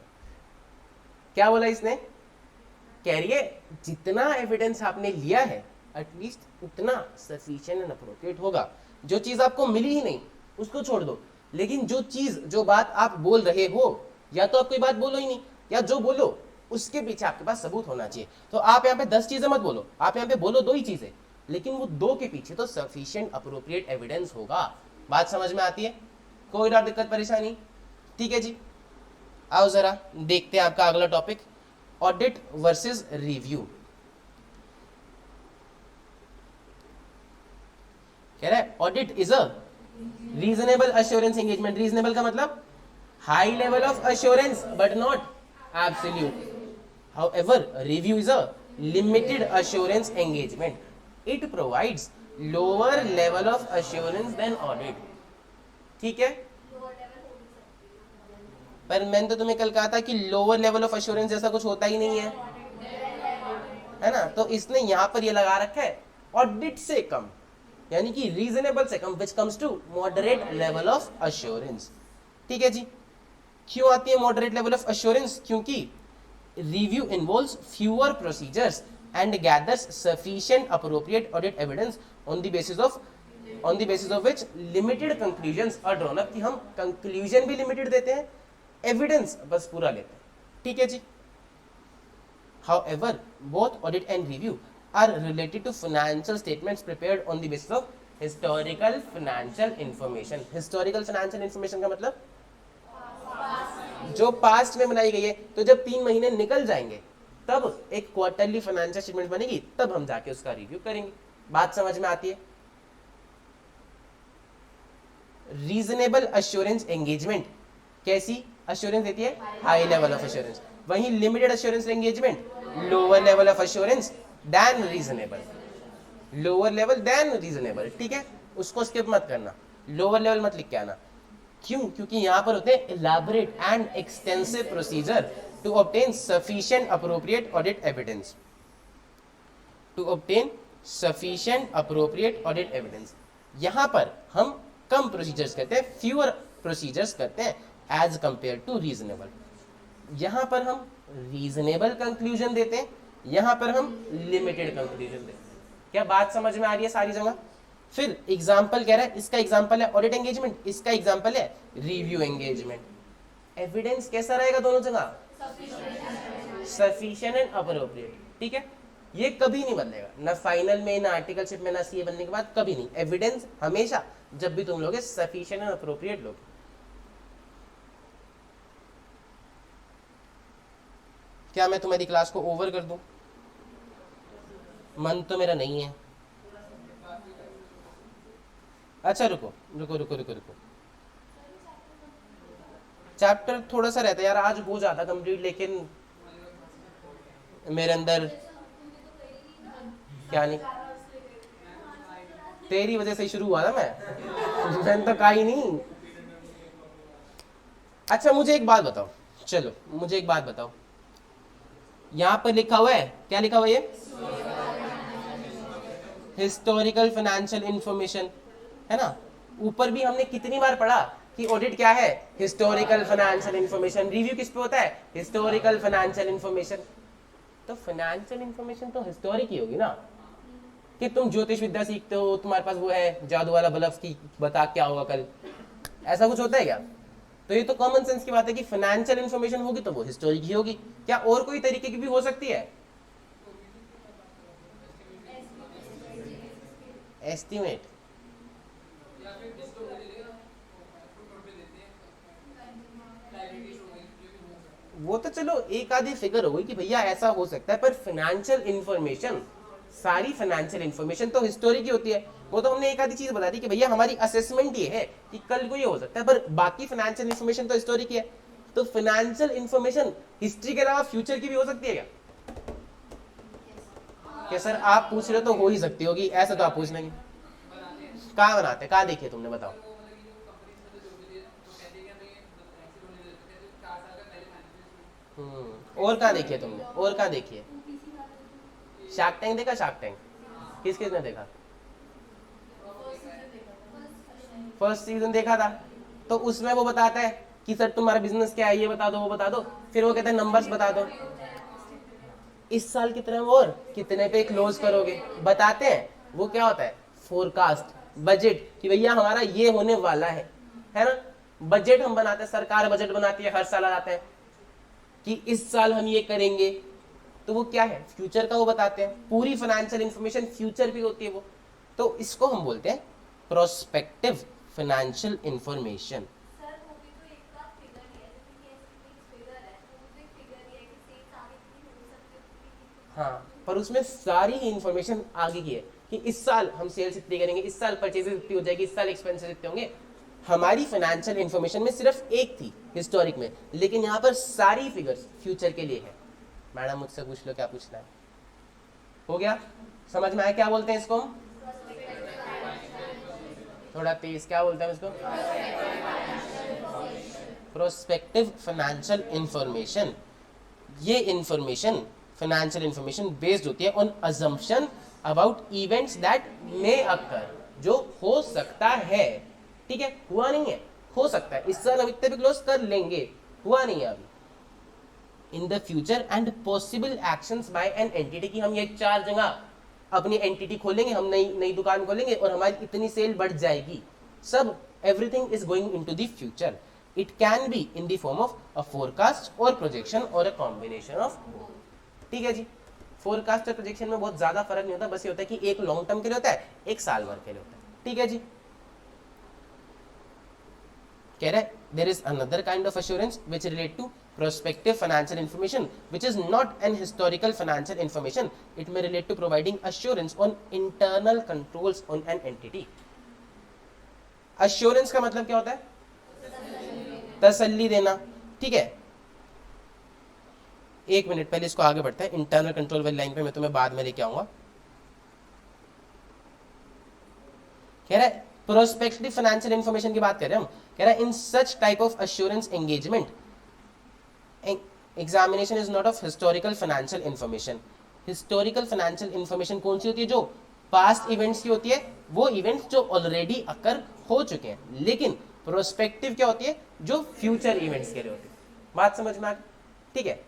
क्या बोला इसने? कह रही है जितना एविडेंस आपने लिया है एटलीस्ट उतना सफिशिएंट एंड अप्रोप्रिएट होगा। जो चीज आपको मिली ही नहीं उसको छोड़ दो, लेकिन जो बात आप बोल रहे हो, या तो आप कोई बात बोलो ही नहीं, या जो बोलो उसके पीछे आपके पास सबूत होना चाहिए। तो आप यहाँ पे 10 चीजें मत बोलो, आप यहाँ पे बोलो 2 ही चीजें, लेकिन वो 2 के पीछे तो सफिशिएंट अप्रोप्रिएट एविडेंस होगा। बात समझ में आती है? कोई और दिक्कत परेशानी? ठीक है जी, आओ जरा देखते हैं आपका अगला टॉपिक, ऑडिट वर्सेस रिव्यू। कह रहा है audit is a reasonable assurance engagement. Reasonable का मतलब high level of assurance but not absolute. However review is a limited assurance engagement, it provides lower level of assurance than audit. ठीक है, पर मैंने तो तुम्हें कल कहा था कि लोअर लेवल ऑफ एश्योरेंस जैसा कुछ होता ही नहीं है ना। तो इसने यहां पर ये लगा रखा है ऑडिट से कम, यानी कि रीजनेबल से कम, which comes to moderate level of assurance. ठीक है जी, क्यों आती है मॉडरेट लेवल ऑफ एश्योरेंस? क्योंकि review involves fewer procedures and gathers sufficient appropriate audit evidence on the basis of which limited conclusions are drawn up. कि हम conclusion भी लिमिटेड देते हैं, एविडेंस बस पूरा लेते हैं। ठीक है जी। However, both audit and review are related to financial statements prepared on the basis of historical financial information. Historical financial information का मतलब जो पास्ट में बनाई गई है। तो जब 3 महीने निकल जाएंगे तब एक क्वार्टरली फाइनेंशियल स्टेटमेंट बनेगी, तब हम जाके उसका रिव्यू करेंगे। बात समझ में आती है? रीजनेबल अश्योरेंस एंगेजमेंट कैसी अश्योरेंस देती है? High level of assurance. वहीं limited assurance engagement lower level of assurance than reasonable, lower level than reasonable. ठीक है, उसको स्किप मत करना, लोअर लेवल मत लिख के आना। क्यों? क्योंकि यहां पर होते हैं elaborate and extensive procedure to obtain sufficient appropriate audit evidence, to obtain sufficient appropriate audit evidence. यहां पर हम कम प्रोसीजर्स करते हैं, फ्यूअर प्रोसीजर्स करते हैं एज कंपेयर टू रीजनेबल। यहां पर हम रीजनेबल कंक्लूजन देते हैं, यहां पर हम लिमिटेड कंक्लूजन देते हैं। क्या बात समझ में आ रही है सारी जगह? फिर एग्जाम्पल कह रहा है, इसका एग्जाम्पल है ऑडिट एंगेजमेंट, इसका एग्जाम्पल है रिव्यू एंगेजमेंट। एविडेंस कैसा रहेगा दोनों जगह? Sufficient and appropriate. ठीक है, ये कभी नहीं बदलेगा, ना फाइनल में, ना आर्टिकलशिप में, ना सीए बनने के बाद, कभी नहीं। एविडेंस हमेशा जब भी तुम लोगे सफिशिएंट एंड अप्रोप्रिएट लोगे। क्या मैं तुम्हारी क्लास को ओवर कर दूं? मन तो मेरा नहीं है। अच्छा रुको रुको रुको रुको रुको, चैप्टर थोड़ा सा रहता है यार, आज हो जाता कंप्लीट, लेकिन मेरे अंदर क्या नहीं, तेरी वजह से ही शुरू हुआ ना मैंने तो कहा ही नहीं। अच्छा मुझे एक बात बताओ, चलो मुझे एक बात बताओ, यहां पर लिखा हुआ है, क्या लिखा हुआ है? ये हिस्टोरिकल फाइनेंशियल इंफॉर्मेशन है ना। ऊपर भी हमने कितनी बार पढ़ा कि ऑडिट क्या है? Historical financial information. रिव्यू किस पे होता है? Historical financial information. तो फाइनेंशियल इंफॉर्मेशन तो हिस्टोरिक ही होगी ना, कि तुम ज्योतिष विद्या सीखते हो, तुम्हारे पास वो है जादू वाला बल्ब की बता क्या होगा कल, ऐसा कुछ होता है क्या? तो ये तो कॉमन सेंस की बात है कि फाइनेंशियल इंफॉर्मेशन होगी तो वो हिस्टोरिक ही होगी। क्या और कोई तरीके की भी हो सकती है? एस्टिमेट, वो तो चलो एक आधी फिगर हो गई कि भैया ऐसा हो सकता है, पर फाइनेंशियल इंफॉर्मेशन, सारी फाइनेंशियल इंफॉर्मेशन तो हिस्टोरिक ही होती है। वो तो हमने एक आधी चीज बता दी कि भैया हमारी असेसमेंट ये है कि कल को ये हो सकता है, पर बाकी फाइनेंशियल इंफॉर्मेशन तो हिस्टोरिक ही है। तो फाइनेंशियल इंफॉर्मेशन हिस्ट्री के अलावा फ्यूचर की भी हो सकती है क्या? क्या सर आप पूछ रहे हो तो हो ही सकती होगी, ऐसा तो आप पूछ लेंगे। कहाँ बनाते, कहाँ देखिए तुमने, बताओ। और कहाँ देखिए तुमने, और कहाँ देखिए? शार्क टैंक देखा? शार्क टैंक किस किसने देखा? फर्स्ट सीजन देखा था। तो उसमें वो बताता है कि सर तुम्हारा बिजनेस क्या है, ये बता दो, वो बता दो। फिर वो कहता है नंबर्स बता दो, इस साल कितने और कितने पे क्लोज करोगे, बताते हैं। वो क्या होता है? फोरकास्ट, बजट, कि भैया हमारा ये होने वाला है ना। बजट हम बनाते हैं, सरकार बजट बनाती है, हर साल आते हैं कि इस साल हम ये करेंगे। तो वो क्या है? फ्यूचर का वो बताते हैं। पूरी फाइनेंशियल इंफॉर्मेशन फ्यूचर भी होती है वो। तो इसको हम बोलते हैं प्रोस्पेक्टिव फाइनेंशियल इंफॉर्मेशन। हाँ, पर उसमें सारी इंफॉर्मेशन आगे की है कि इस साल हम सेल्स इतनी करेंगे, इस साल परचेजेस इतनी हो जाएगी, इस साल एक्सपेंसेस इतने होंगे। हमारी फाइनेंशियल इंफॉर्मेशन में सिर्फ एक थी हिस्टोरिक में, लेकिन यहाँ पर सारी फिगर्स फ्यूचर के लिए है। मैडम मुझसे पूछ लो क्या पूछना है। हो गया? समझ में आया क्या बोलते हैं इसको हम? थोड़ा तेज, क्या बोलते हैं इसको? Prospective financial information. ये इंफॉर्मेशन, फाइनेंशियल इंफॉर्मेशन बेस्ड होती है on assumption about events that may occur, जो हो सकता है। ठीक है, हुआ नहीं है, हो सकता है। इस साल हम इतने भी क्लोज कर लेंगे, हुआ नहीं है अभी। In the future and possible actions by an entity, की हम ये 4 जगह अपनी एंटिटी खोलेंगे, हम नई दुकान खोलेंगे और हमारी इतनी सेल बढ़ जाएगी। सब everything is going into the future. It can be in the form of a forecast और प्रोजेक्शन और अ कॉम्बिनेशन ऑफ बोथ। ठीक है जी। फोरकास्ट और प्रोजेक्शन में बहुत ज्यादा फर्क नहीं होता, बस ये होता है कि एक लॉन्ग टर्म के लिए होता है, एक साल भर के लिए होता है। ठीक है जी। कह रहा है there is another kind of assurance which relate to prospective financial information which is not an historical financial information. It may relate to providing assurance on internal controls on an entity. assurance का मतलब क्या होता है? तसल्ली देना, ठीक है। एक मिनट पहले इसको आगे बढ़ते हैं, इंटरनल कंट्रोल वाली लाइन पे मैं तुम्हें बाद में लेके आऊंगा। कह रहा है प्रोस्पेक्टिव फाइनेंशियल इंफॉर्मेशन की बात कर रहे हैं हम। कह रहा है in such type of assurance engagement examination is not of historical financial information. Historical financial information कौन सी होती है? जो पास्ट इवेंट्स की होती है, वो इवेंट्स जो ऑलरेडी अकर हो चुके हैं। लेकिन प्रोस्पेक्टिव क्या होती है? जो फ्यूचर इवेंट्स के लिए होती है। बात समझ में आ गई? ठीक है।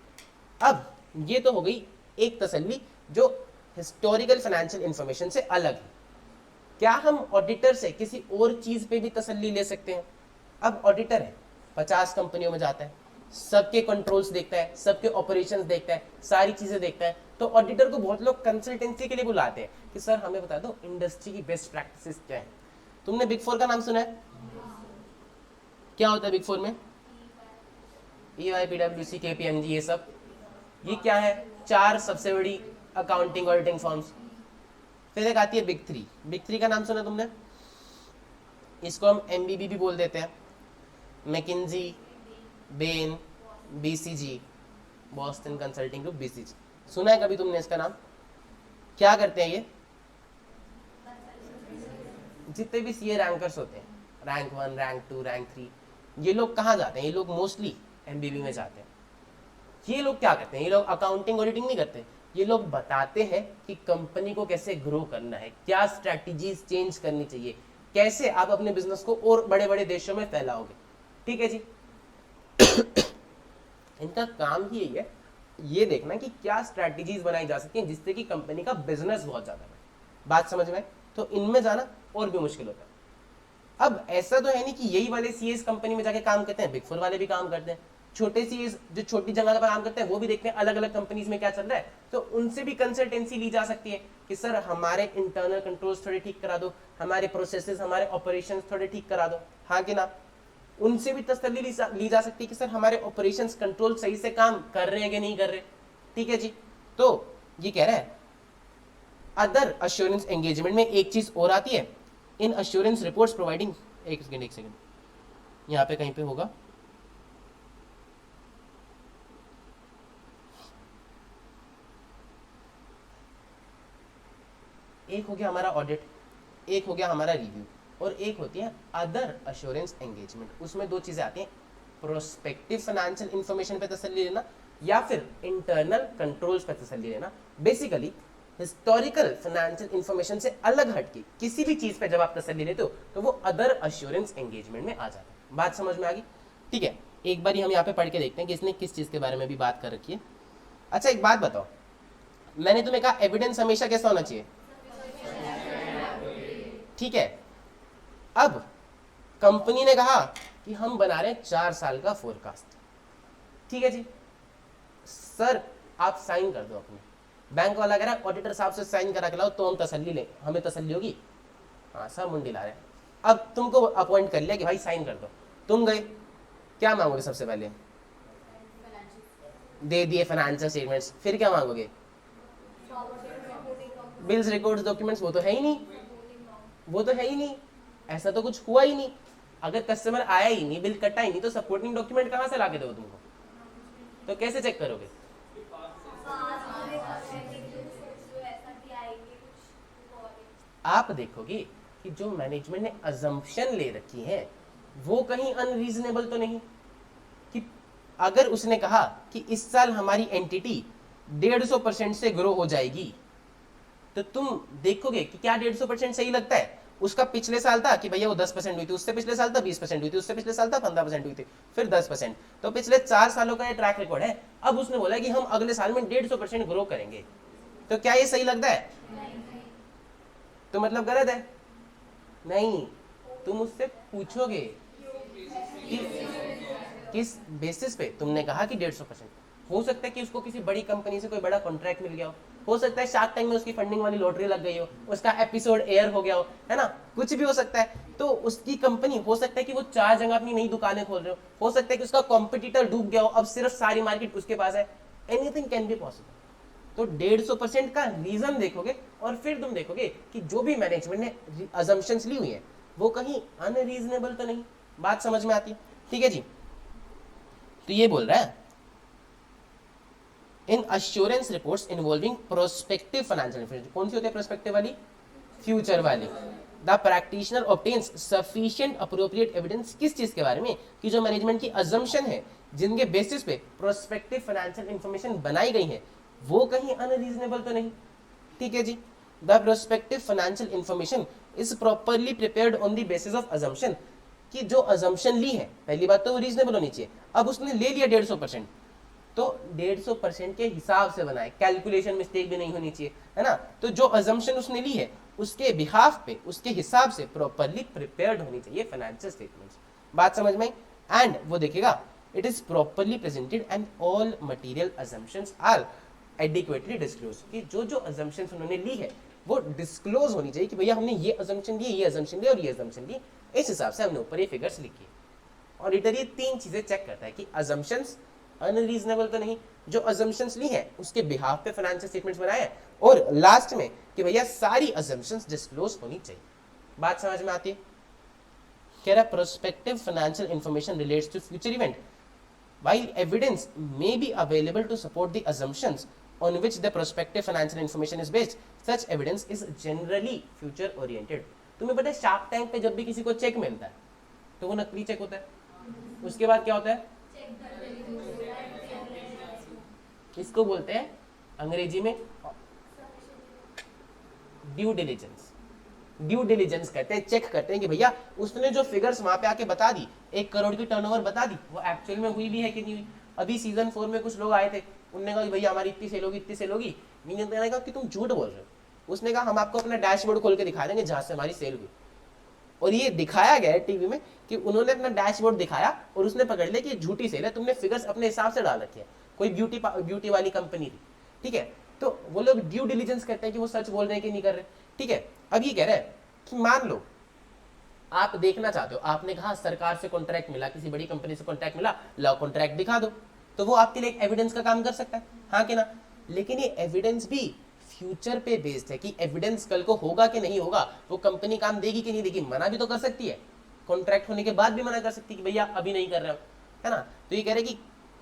अब ये तो हो गई एक तसल्ली जो हिस्टोरिकल फाइनेंशियल इंफॉर्मेशन से अलग है। क्या हम ऑडिटर से किसी और चीज पे भी तसल्ली ले सकते हैं? अब ऑडिटर है, 50 कंपनियों में जाता है, सबके कंट्रोल्स देखता है, सबके ऑपरेशंस देखता है, सारी चीजें देखता है। तो ऑडिटर को बहुत लोग कंसल्टेंसी के लिए बुलाते हैं कि सर हमें बता दो इंडस्ट्री की बेस्ट प्रैक्टिसेस क्या है। तुमने बिग फोर का नाम सुना है? क्या होता है बिग फोर में? EY, PwC, KPMG, ये सब। ये क्या है? 4 सबसे बड़ी अकाउंटिंग ऑडिटिंग फर्म्स। फिर एक आती है बिग थ्री। बिग थ्री का नाम सुना तुमने? इसको हम MBB भी बोल देते हैं। McKenzie, Ben, BCG, Boston consulting group, BCG। सुना है कभी तुमने इसका नाम? क्या करते हैं ये? जितने भी CA रैंकर्स होते हैं, रैंक 1, रैंक 2, रैंक 3, ये लोग कहाँ जाते हैं? ये लोग मोस्टली MBB में जाते हैं। ये लोग क्या करते हैं? ये लोग अकाउंटिंग ऑडिटिंग नहीं करते। ये लोग बताते हैं कि कंपनी को कैसे ग्रो करना है, क्या स्ट्रैटेजीज चेंज करनी चाहिए, कैसे आप अपने बिजनेस को और बड़े बड़े देशों में फैलाओगे। ठीक है जी। इनका काम ही यही है, ये देखना कि क्या स्ट्रैटेजीज बनाई जा सकती हैं जिससे कि कंपनी का बिजनेस बहुत ज्यादा बढ़े। बात समझ में? तो इनमें जाना और भी मुश्किल होता है। अब ऐसा तो है नहीं कि यही वाले सीएस कंपनी में जाके काम करते हैं, बिग फोर वाले भी काम करते हैं। छोटे सीएस जो छोटी जगह पर काम करते हैं वो भी देखते हैं अलग अलग कंपनीज में क्या चल रहा है, तो उनसे भी कंसल्टेंसी ली जा सकती है कि सर हमारे इंटरनल कंट्रोल्स थोड़े ठीक करा दो, हमारे प्रोसेसेस, हमारे ऑपरेशंस थोड़े ठीक करा दो, हाँ कि ना। उनसे भी तसल्ली ली जा सकती है कि सर हमारे ऑपरेशंस कंट्रोल सही से काम कर रहे हैं कि नहीं कर रहे। ठीक है जी। तो ये कह रहा है अदर अश्योरेंस एंगेजमेंट में एक चीज और आती है, इन अश्योरेंस रिपोर्ट्स प्रोवाइडिंग, एक सेकंड यहां पे कहीं पे होगा, एक हो गया हमारा ऑडिट, एक हो गया हमारा रिव्यू, और एक होती है अदर अश्योरेंस एंगेजमेंट। उसमें 2 चीजें आती हैं, प्रोस्पेक्टिव फाइनेंशियल इंफॉर्मेशन पे तसल्ली लेना या फिर इंटरनल कंट्रोल्स पे तसल्ली लेना। बेसिकली हिस्टोरिकल फाइनेंशियल इंफॉर्मेशन से अलग हटके किसी भी चीज पे जब आप तसल्ली लेते हो तो वो अदर अश्योरेंस एंगेजमेंट में आ जाता है। बात समझ में आ गई? ठीक है, एक बार हम यहाँ पे पढ़ के देखते हैं कि इसने किस चीज के बारे में भी बात कर रखी है। अच्छा एक बात बताओ, मैंने तुम्हें कहा एविडेंस हमेशा कैसा होना चाहिए? ठीक है। अब कंपनी ने कहा कि हम बना रहे हैं 4 साल का फोरकास्ट। ठीक है जी, सर आप साइन कर दो अपने। बैंक वाला कह रहा है ऑडिटर साहब से साइन करा के लाओ तो हम तसल्ली लें, हमें तसल्ली होगी। हाँ सब मुंडी ला रहे हैं। अब तुमको अपॉइंट कर लिया कि भाई साइन कर दो, तुम गए, क्या मांगोगे सबसे पहले? दे दिए फाइनेंशियल स्टेटमेंट्स, फिर क्या मांगोगे? Bills, records, documents. वो तो है ही नहीं, वो तो है ही नहीं, ऐसा तो कुछ हुआ ही नहीं। अगर कस्टमर आया ही नहीं, बिल कटा ही नहीं, तो सपोर्टिंग डॉक्यूमेंट कहां से लाके दो तुमको? तो कैसे चेक करोगे? आप देखोगे कि जो मैनेजमेंट ने अजम्पशन ले रखी है वो कहीं अनरीजनेबल तो नहीं। कि अगर उसने कहा कि इस साल हमारी एंटिटी 150% से ग्रो हो जाएगी, तो तुम देखोगे कि क्या 150% सही लगता है? उसका पिछले साल था कि भैया वो 10% हुई थी, उससे पिछले साल था 20% हुई थी, उससे पिछले साल था 15% हुई थी, फिर 10%। तो पिछले 4 सालों का ये ट्रैक रिकॉर्ड है। अब उसने बोला कि हम अगले साल में 150% ग्रो करेंगे, तो क्या ये सही लगता है? तो मतलब गलत है? नहीं, तुम उससे पूछोगे कि किस बेसिस पे तुमने कहा कि 150%। हो सकता है कि उसको किसी बड़ी कंपनी से कोई बड़ा कॉन्ट्रैक्ट मिल गया हो, हो सकता है शार्क टैंक में उसकी फंडिंग वाली लॉटरी लग गई हो, उसका एपिसोड एयर हो गया है ना, कुछ भी हो सकता है। तो उसकी कंपनी हो सकता है कि वो 4 जगह अपनी नई दुकानें खोल रहे हो सकता है कि उसका कॉम्पिटिटर डूब गया हो, अब सिर्फ सारी मार्केट उसके पास है। Anything can be possible. तो 150% का रीजन देखोगे और फिर तुम देखोगे कि जो भी मैनेजमेंट ने अजम्पशंस ली हुई है वो कहीं अनरीजनेबल तो नहीं। बात समझ में आती है? ठीक है जी। तो ये बोल रहा है in assurance reports involving prospective financial information, कौन सी होती है प्रोस्पेक्टिव वाली? फ्यूचर वाली। The practitioner obtains sufficient appropriate evidence, किस चीज के बारे में? कि जो मैनेजमेंट की अजम्पशन है जिनके बेसिस पे प्रोस्पेक्टिव फाइनेंशियल इन्फॉर्मेशन बनाई गई है वो कहीं अनरीजनेबल तो नहीं। ठीक है जी। The prospective financial information is properly prepared on the basis of assumption, कि जो अजम्पशन ली है पहली बात तो वो रीजनेबल होनी चाहिए। अब उसने ले लिया 150%, तो 150% के हिसाब से बनाए, कैलकुलेशन मिस्टेक भी नहीं होनी चाहिए, है ना। तो जो अजम्पशन उसने ली है उसके बिहाफ पे उसके हिसाब से प्रॉपरली प्रिपेयर्ड होनी चाहिए फाइनेंशियल स्टेटमेंट्स। बात समझ में? एंड वो देखेगा it is properly presented and all material assumptions are adequately disclose, कि जो जो अजम्पशंस उन्होंने ली है वो डिस्क्लोज होनी चाहिए कि भैया हमने ये अजम्पशन ली, ये अजम्पशन ली और ये अजम्पशन ली, इस हिसाब से हमने ऊपर ये फिगर्स लिखी। ऑडिटर ये 3 चीजें चेक करता है कि अजम्पशंस अनरीजनेबल तो नहीं, जो अजम्पशंस ली है उसके बिहाफ पे फाइनेंशियल स्टेटमेंट्स बनाए हैं, और लास्ट में कि भैया सारी अजम्पशंस डिस्क्लोज होनी चाहिए। बात समझ में आती है? कह रहा prospective financial information relates to future event while evidence may be available to support the assumptions on which the prospective financial information is based, such evidence is generally future oriented। तुम्हें पता है शार्क टैंक पे जब भी किसी को check मिलता है तो वो नकली चेक होता है, उसके बाद क्या होता है? इसको बोलते हैं अंग्रेजी में ड्यू डिलिजेंस। ड्यू डिलिजेंस करते हैं, चेक करते हैं कि भैया उसने जो फिगर्स वहां पे आके बता दी, 1 करोड़ की टर्नओवर बता दी, वो एक्चुअल में हुई भी है कि नहीं हुई। अभी सीजन 4 में कुछ लोग आए थे, उन्होंने कहा कि भैया हमारी इतनी सेल होगी, इतनी सेल होगी। मैंने कहा कि तुम झूठ बोल रहे हो। उसने कहा हम आपको अपना डैशबोर्ड खोल के दिखा देंगे जहां से हमारी सेल हुई। और ये दिखाया गया है टीवी में कि उन्होंने अपना डैशबोर्ड दिखाया और उसने पकड़ लिया कि झूठी सेल है, तुमने फिगर्स अपने हिसाब से डाल रखे हैं। कोई ब्यूटी वाली कंपनी थी, ठीक है। तो वो लोग ड्यू डिलिजेंस करते हैं कि वो सच बोल रहे हैं कि नहीं कर रहे, ठीक है। अब ये कह रहे हैं कि मान लो आप देखना चाहते हो, आपने कहा सरकार से कॉन्ट्रैक्ट मिला, किसी बड़ी कंपनी से कॉन्ट्रैक्ट मिला, लाओ कॉन्ट्रैक्ट दिखा दो, तो वो आपके लिए एक एविडेंस का काम कर सकता है, हाँ कि ना। लेकिन ये एविडेंस भी फ्यूचर पे बेस्ड है कि एविडेंस कल को होगा कि नहीं होगा, वो कंपनी काम देगी कि नहीं देगी। मना भी तो कर सकती है, कॉन्ट्रैक्ट होने के बाद भी मना कर सकती है कि भैया अभी नहीं कर रहे हो, है ना। तो ये कह रहे हैं कि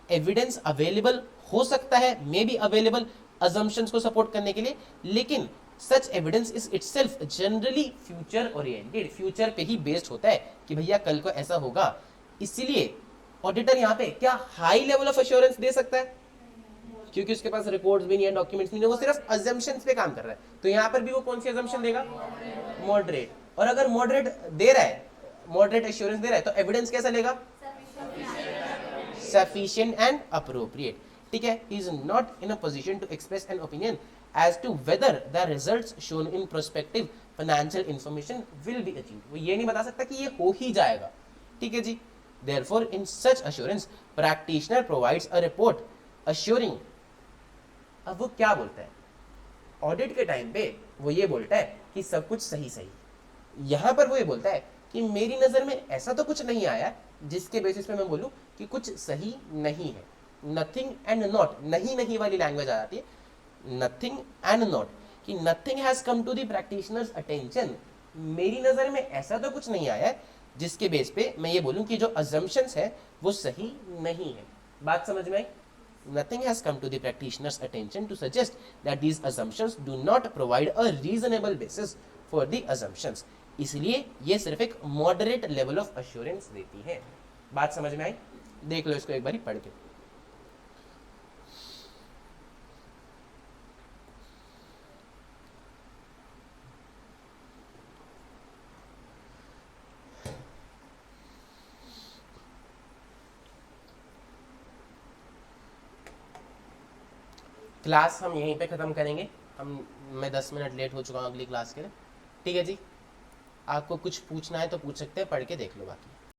एविडेंस अवेलेबल हो सकता है, मे बी अवेलेबल अजम्पशंस को सपोर्ट करने के लिए, लेकिन सच evidence is itself generally future oriented, future पे ही बेस्ड होता है कि भैया कल को ऐसा होगा। इसीलिए ऑडिटर यहाँ पे क्या हाई लेवल ऑफ एश्योरेंस दे सकता है, क्योंकि उसके पास रिपोर्ट्स भी नहीं है, डॉक्यूमेंट्स नहीं है, वो सिर्फ अजम्पशंस पे काम कर रहा है। तो यहाँ पर भी वो कौन सी अजम्पशन देगा? मॉडरेट। और अगर मॉडरेट दे रहा है, मॉडरेट एश्योरेंस दे रहा है, तो एविडेंस कैसा लेगा? सफिशिएंट एंड अप्रोप्रिएट, ठीक है। He is not in a position to express an opinion as to whether the results shown in prospective financial information will be achieved। वो ये नहीं बता सकता कि ये हो ही जाएगा, ठीक है जी। therefore in such assurance practitioner provides a report assuring। अब वो क्या बोलता है ऑडिट के टाइम पे? वो ये बोलता है कि सब कुछ सही सही। यहां पर वो ये बोलता है कि मेरी नजर में ऐसा तो कुछ नहीं आया जिसके बेसिस पे मैं बोलूं कि कुछ सही नहीं है। नथिंग एंड नॉट, नहीं नहीं वाली लैंग्वेज आ जाती है, नथिंग एंड नॉट, कि nothing has come to the practitioner's attention. मेरी नजर में ऐसा तो कुछ नहीं आया जिसके बेस पे मैं ये बोलूं कि जो अजम्पशंस है वो सही नहीं है। बात समझ में आई? Nothing has come to the practitioner's attention to suggest that these assumptions do not provide a reasonable basis for the assumptions। इसलिए ये सिर्फ एक मॉडरेट लेवल ऑफ अश्योरेंस देती है। बात समझ में आई? देख लो इसको एक बारी पढ़ के। क्लास हम यहीं पे ख़त्म करेंगे। मैं 10 मिनट लेट हो चुका हूँ अगली क्लास के लिए, ठीक है जी। आपको कुछ पूछना है तो पूछ सकते हैं, पढ़ के देख लो बाकी।